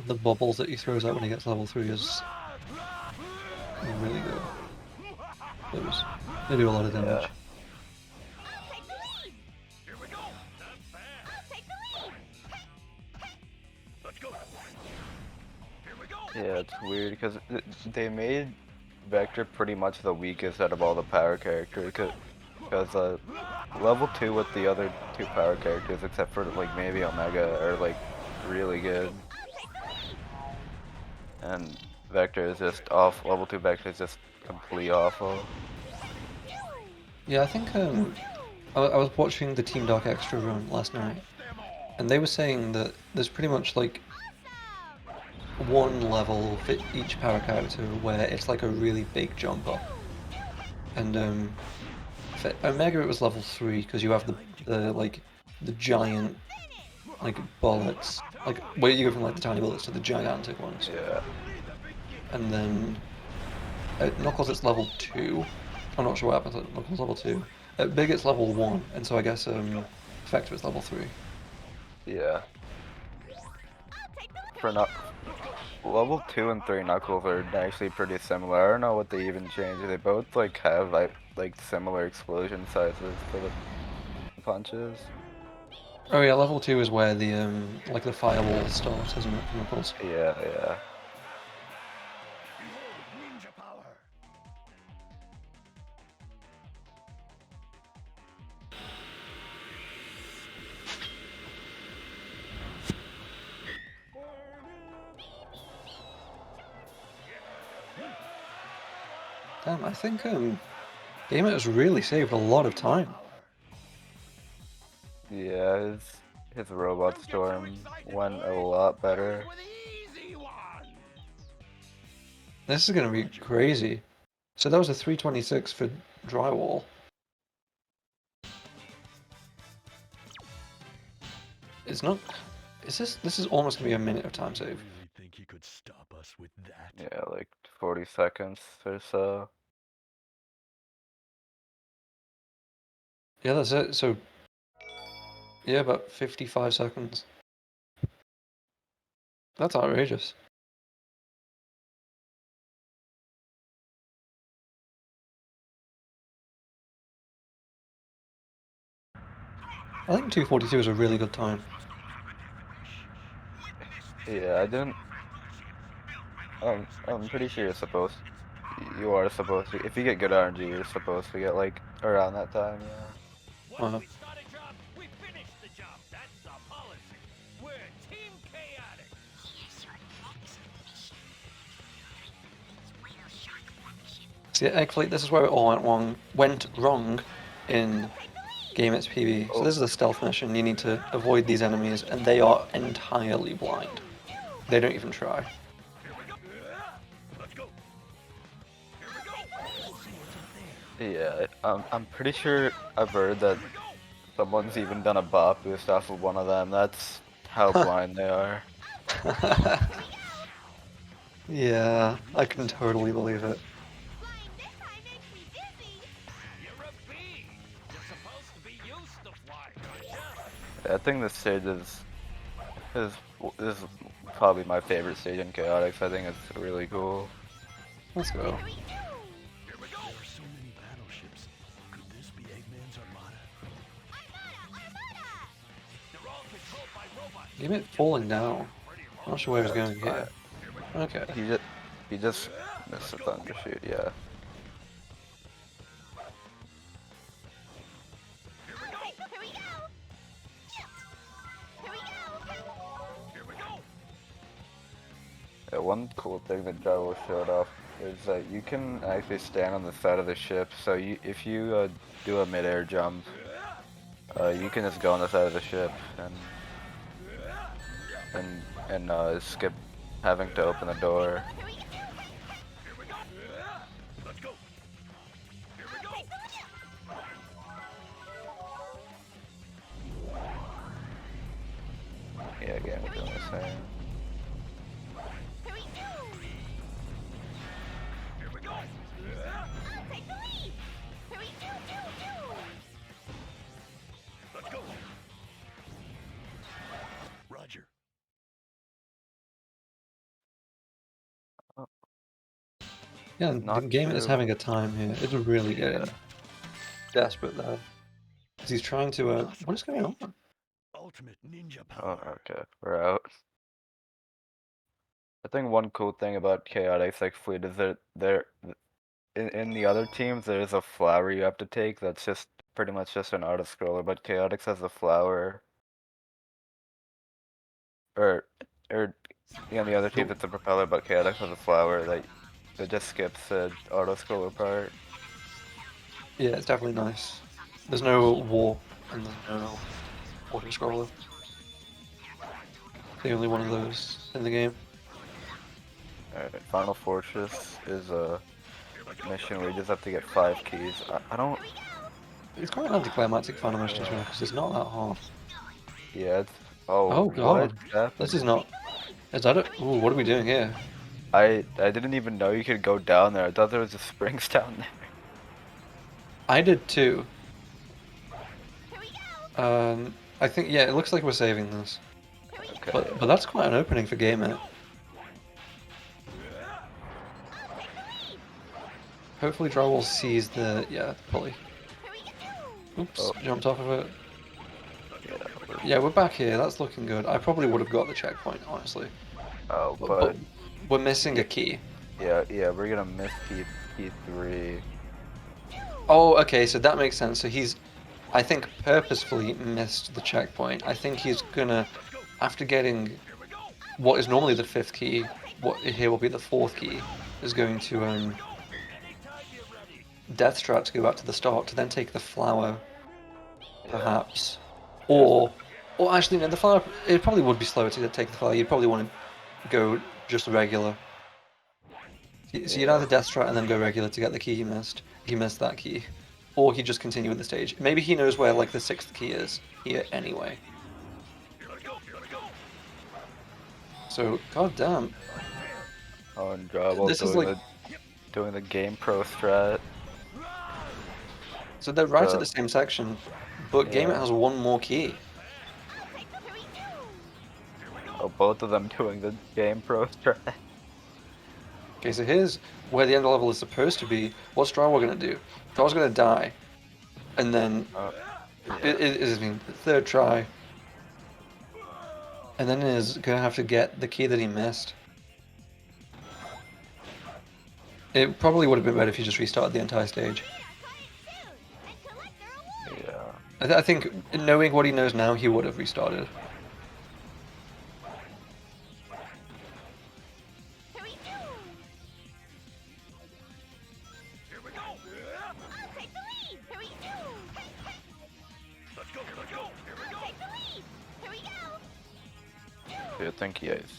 S1: the bubbles that he throws out when he gets level 3 is really good. They do a lot of damage.
S2: Yeah.
S4: take the lead.
S3: Here we go. Not bad.
S4: Take the lead.
S3: Let's go. Here we go.
S2: Yeah, it's weird, because they made Vector pretty much the weakest out of all the power characters, because level 2 with the other 2 power characters, except for like maybe Omega, are like really good. And Vector is just off. Level 2 Vector is just complete awful.
S1: Yeah, I think I was watching the Team Dark Extra run last night, and they were saying that there's pretty much like one level for each power character where it's like a really big jump up. And for Omega it was level 3 because you have the giant like bullets, like where you go from like the tiny bullets to the gigantic ones.
S2: Yeah.
S1: And then at Knuckles it's level 2. I'm not sure what happens at Knuckles level 2. At Big it's level 1, and so I guess Vector is level 3.
S2: Yeah. For not level 2 and 3 Knuckles are actually pretty similar. I don't know what they even changed. They both like have like similar explosion sizes for the punches.
S1: Oh yeah, level 2 is where the like the firewall starts, isn't it, for Knuckles?
S2: Yeah, yeah.
S3: Behold, ninja power.
S1: Damn, I think GameIt has really saved a lot of time.
S2: Yeah, his robot storm went a lot better.
S3: With the easy one.
S1: This is gonna be crazy. So that was a 326 for drywall. It's not. This is almost gonna be a minute of time save.
S3: Really think he could stop us with that?
S2: Yeah, like 40 seconds or so.
S1: Yeah, that's it. So yeah, about 55 seconds. That's outrageous. I think 2:42 is a really good time.
S2: Yeah, I didn't. I'm pretty sure you're supposed. You are supposed to. If you get good RNG, you're supposed to get like around that time. Yeah.
S3: Once we start a job, we finish the job. That's our policy. We're Team Chaotix.
S1: See, Egg Fleet, this is where it all went wrong in GameIt's PB. So this is a stealth mission. You need to avoid these enemies, and they are entirely blind. They don't even try.
S3: Let's go.
S2: Yeah, I'm pretty sure I've heard that someone's even done a bot boost off of one of them. That's how blind they are.
S1: Yeah, I can totally believe it.
S4: Flying this high makes me dizzy.
S3: You're a bee. You're supposed to be used to flying, aren't you?
S2: I think this stage is probably my favorite stage in Chaotix. I think it's really cool.
S1: Let's go.
S3: Here we go. There are so many battleships. Could this be Eggman's armada?
S4: Armada!
S3: They're all controlled by robots.
S1: GameIt falling down. I'm not sure where he's going here. Okay.
S2: He just missed a thunder shoot. Yeah.
S4: Here we go! Here we go!
S3: Here we go.
S2: Yeah, one cool thing that drywall showed off is that you can actually stand on the side of the ship. So if you do a mid-air jump, you can just go on the side of the ship and skip having to open the door.
S3: Here we go. Let's go. Here we go.
S2: Yeah, again, we're doing the same.
S3: Here we go.
S4: Take the lead! Here we go!
S3: Let's go. Roger.
S1: Yeah,
S2: Not
S1: GameIt is
S2: sure.
S1: having a time here. It's really getting desperate though. 'Cause he's trying to, what is going on?
S3: Ultimate ninja
S2: Oh,
S3: power.
S2: okay, we're out. I think one cool thing about Chaotix like Fleet is that in the other teams there's a flower you have to take that's just pretty much just an auto scroller, but Chaotix has a flower. Or yeah, the other teams it's a propeller, but Chaotix has a flower that just skips the auto scroller part.
S1: Yeah, it's definitely nice. There's no warp and there's no auto scroller. The only one of those in the game.
S2: Alright, Final Fortress is a mission where you just have to get 5 keys. I don't.
S1: It's quite an anticlimactic final mission to because it's not that hard.
S2: Yeah, it's. Oh,
S1: Oh god,
S2: what happened?
S1: this is not. Is that it? Ooh, what are we doing here?
S2: I didn't even know you could go down there. I thought there was just springs down there.
S1: I did too.
S4: Here we go!
S1: I think yeah, it looks like we're saving this.
S2: Okay.
S1: But that's quite an opening for GameIt. Hopefully drywall sees the pulley.
S4: Here we go!
S1: Oops,
S2: Oh.
S1: jumped off of it.
S2: Yeah,
S1: Yeah, we're back here. That's looking good. I probably would have got the checkpoint, honestly.
S2: oh,
S1: But
S2: but
S1: we're missing a key.
S2: yeah, we're gonna miss key 3.
S1: Oh, okay, so that makes sense. So he's, I think, purposefully missed the checkpoint. I think he's gonna, after getting what is normally the 5th key, what here will be the 4th key, is going to death strat to go back to the start to then take the flower, perhaps, or actually no, the flower. It probably would be slower to take the flower. You'd probably want to go just regular. So you'd either death strat and then go regular to get the key he missed. He missed that key, or he'd just continue with the stage. Maybe he knows where like the 6th key is here anyway. So goddamn.
S2: Oh, and drywall
S1: This is like
S2: doing the game pro strat.
S1: so they're right at the same section, but
S2: Yeah.
S1: GameIt has one more key.
S2: Oh, both of them doing the game pro strat.
S1: Okay, so here's where the end level is supposed to be. What's Drywall gonna do? Drywall's gonna die, and then It is the third try. And then is going to have to get the key that he missed. It probably would have been better if he just restarted the entire stage.
S2: Yeah.
S1: I think, knowing what he knows now, he would have restarted.
S4: Here we go.
S3: Here we go.
S4: I'll take the lead. Here we go.
S3: Let's go. Let's go. Here we go.
S4: I'll take the lead. Here we go.
S2: Do you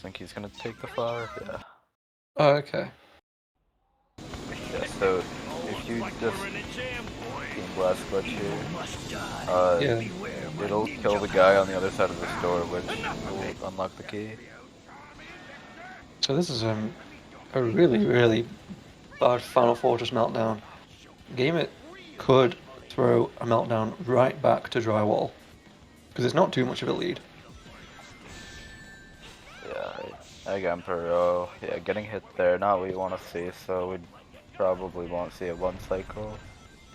S2: think he's gonna take the flower? Yeah.
S1: Oh, okay.
S2: Yeah, so if you just
S3: We're in a jam, boy.
S2: Team Blast glitch here,
S1: Yeah.
S2: it'll kill the guy on the other side of the store, which will unlock the key.
S1: So this is a really, really bad Final Fortress meltdown. GameIt could throw a meltdown right back to drywall. Because it's not too much of a lead.
S2: Yeah, again, Perot. Yeah, getting hit there, not what you want to see, so we probably won't see a one cycle.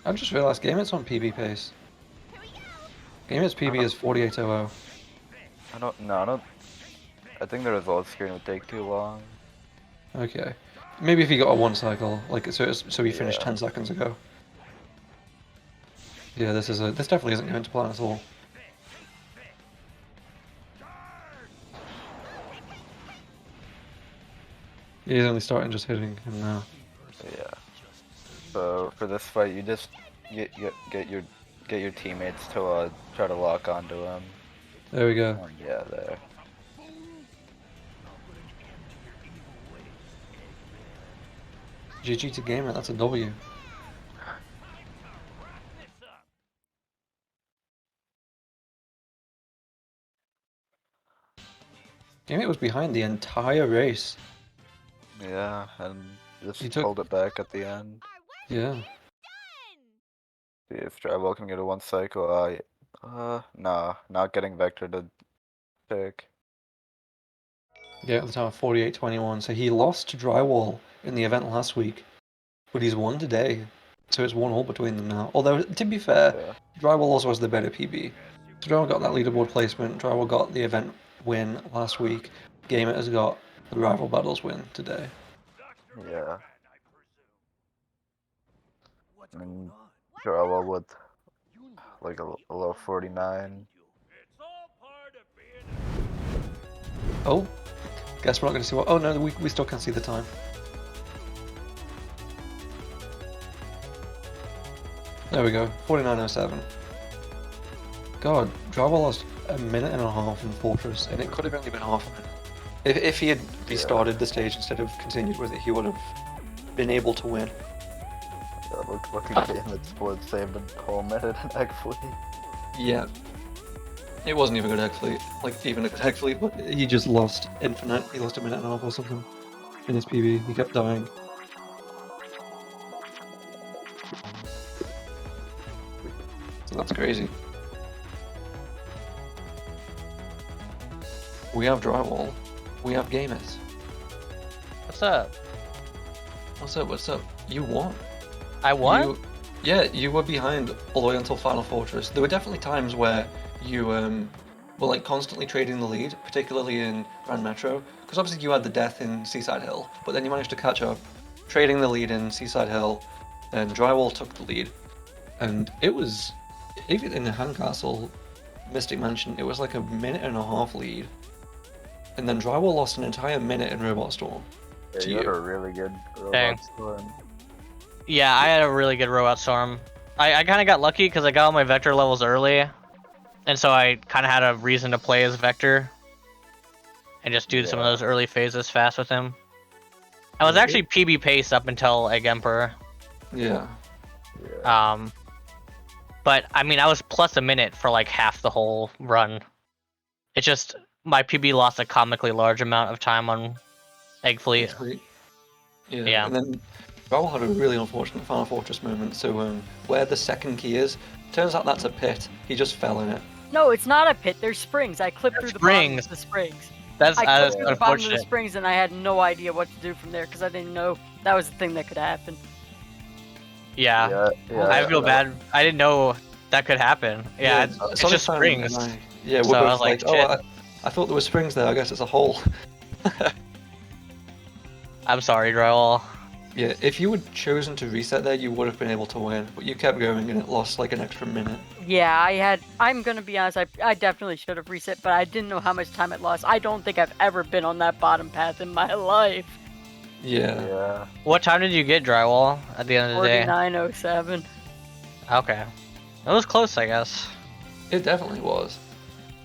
S1: I just realized GameIt's on PB pace. GameIt's PB is 4800.
S2: I think the results screen would take too long.
S1: Okay. Maybe if he got a one cycle, like so he finished
S2: Yeah.
S1: 10 seconds ago. Yeah, this definitely isn't going to plan at all. He's only starting just hitting him now.
S2: Yeah. So for this fight, you just get your teammates to try to lock onto him.
S1: There we go.
S2: Yeah, there.
S1: GG to GameIt, that's a W. GameIt was behind the entire race.
S2: Yeah, and just
S1: He took-
S2: hold it back at the end.
S1: Yeah.
S2: See if Drywall can get a one cycle. Nah, not getting Vector to pick.
S1: Yeah, at the time of 48-21. So he lost to Drywall in the event last week, but he's won today. So it's 1-1 between them now. Although, to be fair,
S2: Yeah.
S1: Drywall also has the better PB. So Drywall got that leaderboard placement, Drywall got the event win last week, GameIt has got the rival battles win today.
S2: Yeah. And Drywall with like a low 49.
S3: It's all part of being
S1: Oh, guess we're not going to see what. Oh no, we still can't see the time. There we go, 49:07. God, Drywall lost a minute and a half in Fortress, and it could have only been half a minute. If he had restarted the stage instead of continued with it, he would have been able to win.
S2: Look at GameIt split saved a whole minute in Egg Fleet.
S1: Yeah. It wasn't even a good egg fleet, like even a good egg fleet, but he just lost infinite. He lost a minute and a half or something in his PB. He kept dying. So that's crazy. We have Drywall. We have GameIt.
S5: What's up?
S1: What's up? What's up? You won.
S5: I won?
S1: Yeah, you were behind all the way until Final Fortress. There were definitely times where you were like constantly trading the lead, particularly in Grand Metro, because obviously you had the death in Seaside Hill, but then you managed to catch up, trading the lead in Seaside Hill, and Drywall took the lead, and it was, even in the Handcastle, Mystic Mansion, it was like a minute and a half lead, and then Drywall lost an entire minute in Robot Storm.
S2: Yeah,
S1: To
S2: you had
S1: you.
S2: a really good
S5: Dang.
S2: robot storm.
S5: Yeah, I had a really good robot storm. I kind of got lucky because I got all my Vector levels early, and so I kind of had a reason to play as Vector and just do some of
S2: Yeah.
S5: those early phases fast with him. I was actually PB pace up until Egg Emperor.
S1: Yeah.
S2: Yeah.
S5: But I mean, I was plus a minute for like half the whole run. It's just my PB lost a comically large amount of time on Egg Fleet.
S1: Sweet. Yeah.
S5: Yeah.
S1: And then Drywall had a really unfortunate Final Fortress moment. So where the second key is, turns out that's a pit. He just fell in it.
S6: No, it's not a pit. There's springs. I clipped through the bottom
S5: Springs.
S6: of the springs.
S5: That's
S6: I clipped through the bottom of the
S5: unfortunate.
S6: springs, and I had no idea what to do from there because I didn't know that was the thing that could happen.
S5: Yeah.
S2: Yeah,
S5: I feel bad. I didn't know that could happen. Yeah, it's just
S1: Sonic
S5: springs.
S1: and yeah, we're
S5: So I
S1: both
S5: was like,
S1: oh,
S5: shit.
S1: I thought there were springs there. I guess it's a hole.
S5: I'm sorry, drywall.
S1: Yeah, if you had chosen to reset there, you would have been able to win, but you kept going and it lost like an extra minute.
S6: Yeah, I'm gonna be honest. I definitely should have reset, but I didn't know how much time it lost. I don't think I've ever been on that bottom path in my life.
S1: Yeah.
S2: Yeah.
S5: What time did you get drywall at the end of the day?
S6: 4907.
S5: Okay. It was close, I guess.
S1: It definitely was.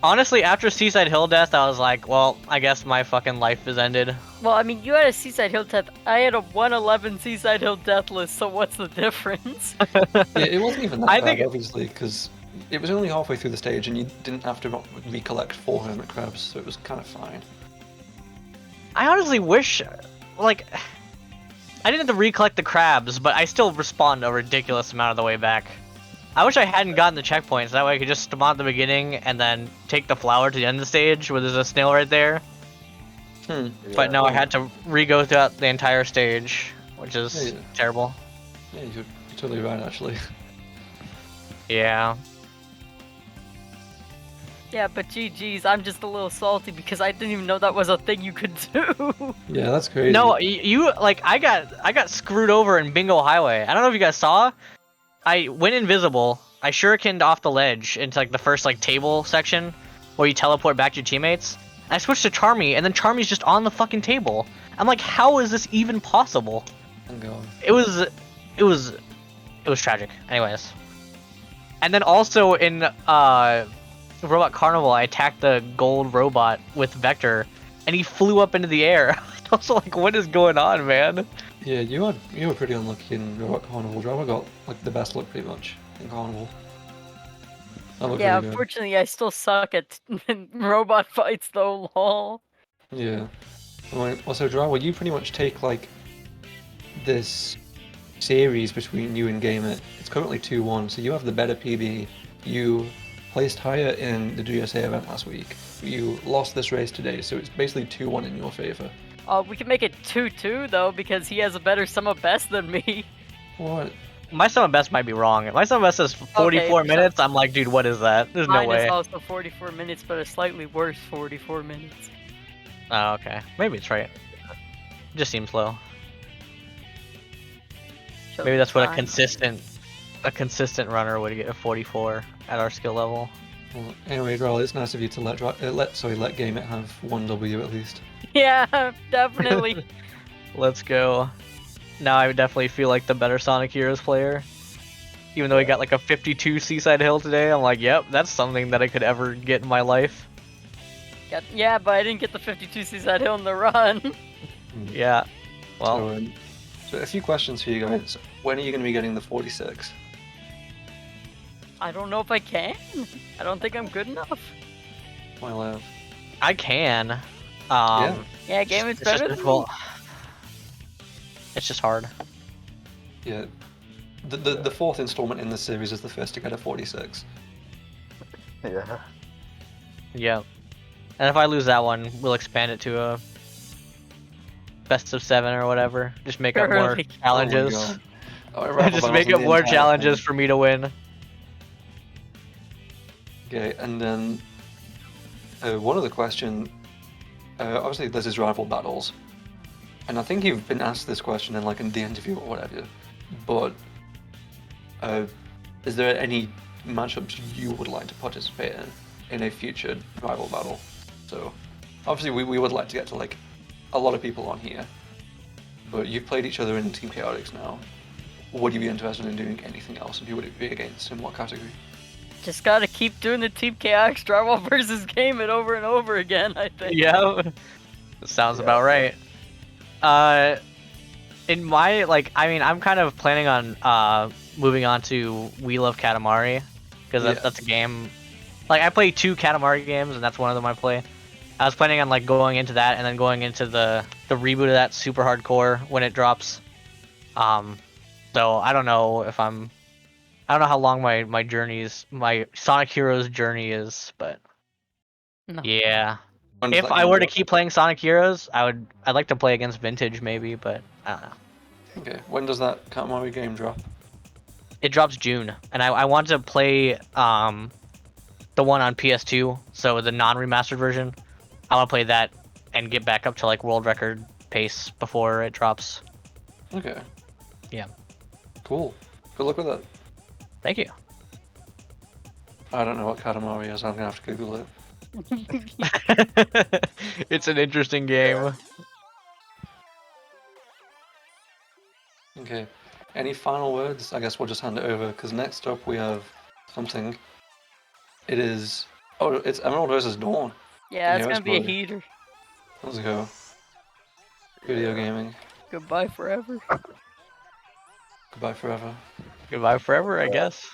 S5: Honestly, after Seaside Hill death, I was like, well, I guess my fucking life is ended.
S6: Well, I mean, you had a Seaside Hill death. I had a 111 Seaside Hill death list. So what's the difference?
S1: Yeah, it wasn't even that
S5: I
S1: bad,
S5: think-
S1: obviously, because it was only halfway through the stage and you didn't have to recollect 4 hermit crabs, so it was kind of fine.
S5: I honestly wish, like, I didn't have to recollect the crabs, but I still respawned a ridiculous amount of the way back. I wish I hadn't gotten the checkpoints. That way I could just spawn at the beginning and then take the flower to the end of the stage where there's a snail right there. But no, I had to re-go throughout the entire stage, which is
S1: Yeah.
S5: terrible.
S1: Yeah, you're totally right, actually.
S5: Yeah.
S6: Yeah, but GG's, I'm just a little salty because I didn't even know that was a thing you could do.
S1: Yeah, that's crazy.
S5: No, you like I got screwed over in Bingo Highway. I don't know if you guys saw. I went invisible. I shurikened off the ledge into like the first like table section where you teleport back to your teammates. I switched to Charmy, and then Charmy's just on the fucking table. I'm like, how is this even possible?
S1: I'm going.
S5: It was tragic. Anyways, and then also in Robot Carnival, I attacked the gold robot with Vector, and he flew up into the air. I was like, what is going on, man?
S1: Yeah, you were pretty unlucky in Robot Carnival. Drama got like the best luck pretty much in Carnival. That looked
S6: Yeah,
S1: really good.
S6: unfortunately, I still suck at robot fights though, lol.
S1: Yeah. Also, Drywall, you pretty much take like this series between you and GameIt. It's currently 2-1, so you have the better PB. You placed higher in the GSA event last week. You lost this race today, so it's basically 2-1 in your favor.
S6: We can make it 2-2 though because he has a better sum of best than me.
S1: What?
S5: My sum of best might be wrong. My sum of best is 44
S6: Okay,
S5: minutes. I'm like, dude, what is that? There's no
S6: Mine
S5: way.
S6: is also 44 minutes, but a slightly worse 44 minutes.
S5: Oh, okay. Maybe it's right. Just seems low.
S6: Show
S5: Maybe that's what
S6: time.
S5: a consistent runner would get a 44 at our skill level.
S1: Well, anyway, Drywall, it's nice of you to let GameIt have 1 W at least.
S6: Yeah, definitely.
S5: Let's go. Now I would definitely feel like the better Sonic Heroes player. Even though he got like a 52 Seaside Hill today, I'm like, yep, that's something that I could ever get in my life.
S6: Yeah, but I didn't get the 52 Seaside Hill in the run.
S5: Yeah. Well,
S1: So a few questions for you guys. When are you going to be getting the 46?
S6: I don't know if I can. I don't think I'm good enough.
S1: My love.
S5: I can.
S6: Yeah, game is
S5: It's just
S6: better than
S5: difficult. It's just hard.
S1: Yeah. The fourth installment in this series is the first to get a 46.
S2: Yeah.
S5: Yeah. And if I lose that one, we'll expand it to a best of 7 or whatever. Just make up more
S6: Early.
S5: challenges.
S1: Oh my God.
S5: Just make up more challenges for me to win.
S1: Okay, and then one other question. Obviously, this is rival battles, and I think you've been asked this question in like in the interview or whatever. But is there any matchups you would like to participate in a future rival battle? So, obviously, we would like to get to like a lot of people on here. But you've played each other in Team Chaotix now. Would you be interested in doing anything else? And who would it be against? In what category?
S6: Just gotta keep doing the Team Chaotix drywall versus GameIt over and over again, I think.
S5: Yeah. Sounds about right. In my, like, I mean, I'm kind of planning on moving on to We Love Katamari, because that's a game. Like, I play 2 Katamari games, and that's one of them I play. I was planning on like going into that and then going into the reboot of that Super Hardcore when it drops. So I don't know if I don't know how long my Sonic Heroes journey is, but
S6: No.
S5: yeah.
S1: When does
S5: If
S1: that
S5: I
S1: game
S5: were to
S1: drop?
S5: keep playing Sonic Heroes, I'd like to play against Vintage maybe, but I don't know.
S1: Okay, when does that Katamari game drop?
S5: It drops June, and I want to play the one on PS2, so the non-remastered version. I want to play that and get back up to like world record pace before it drops.
S1: Okay.
S5: Yeah.
S1: Cool. Good luck with it.
S5: Thank you.
S1: I don't know what Katamari is. I'm gonna have to Google it.
S5: It's an interesting game.
S1: Okay. Any final words? I guess we'll just hand it over because next up we have something. It is. Oh, it's Emerald versus Dawn.
S6: Yeah, it's
S1: Heroes
S6: gonna be a
S1: mode.
S6: heater.
S1: Let's go. Video gaming.
S6: Goodbye forever.
S1: Goodbye forever.
S5: Goodbye forever, I guess.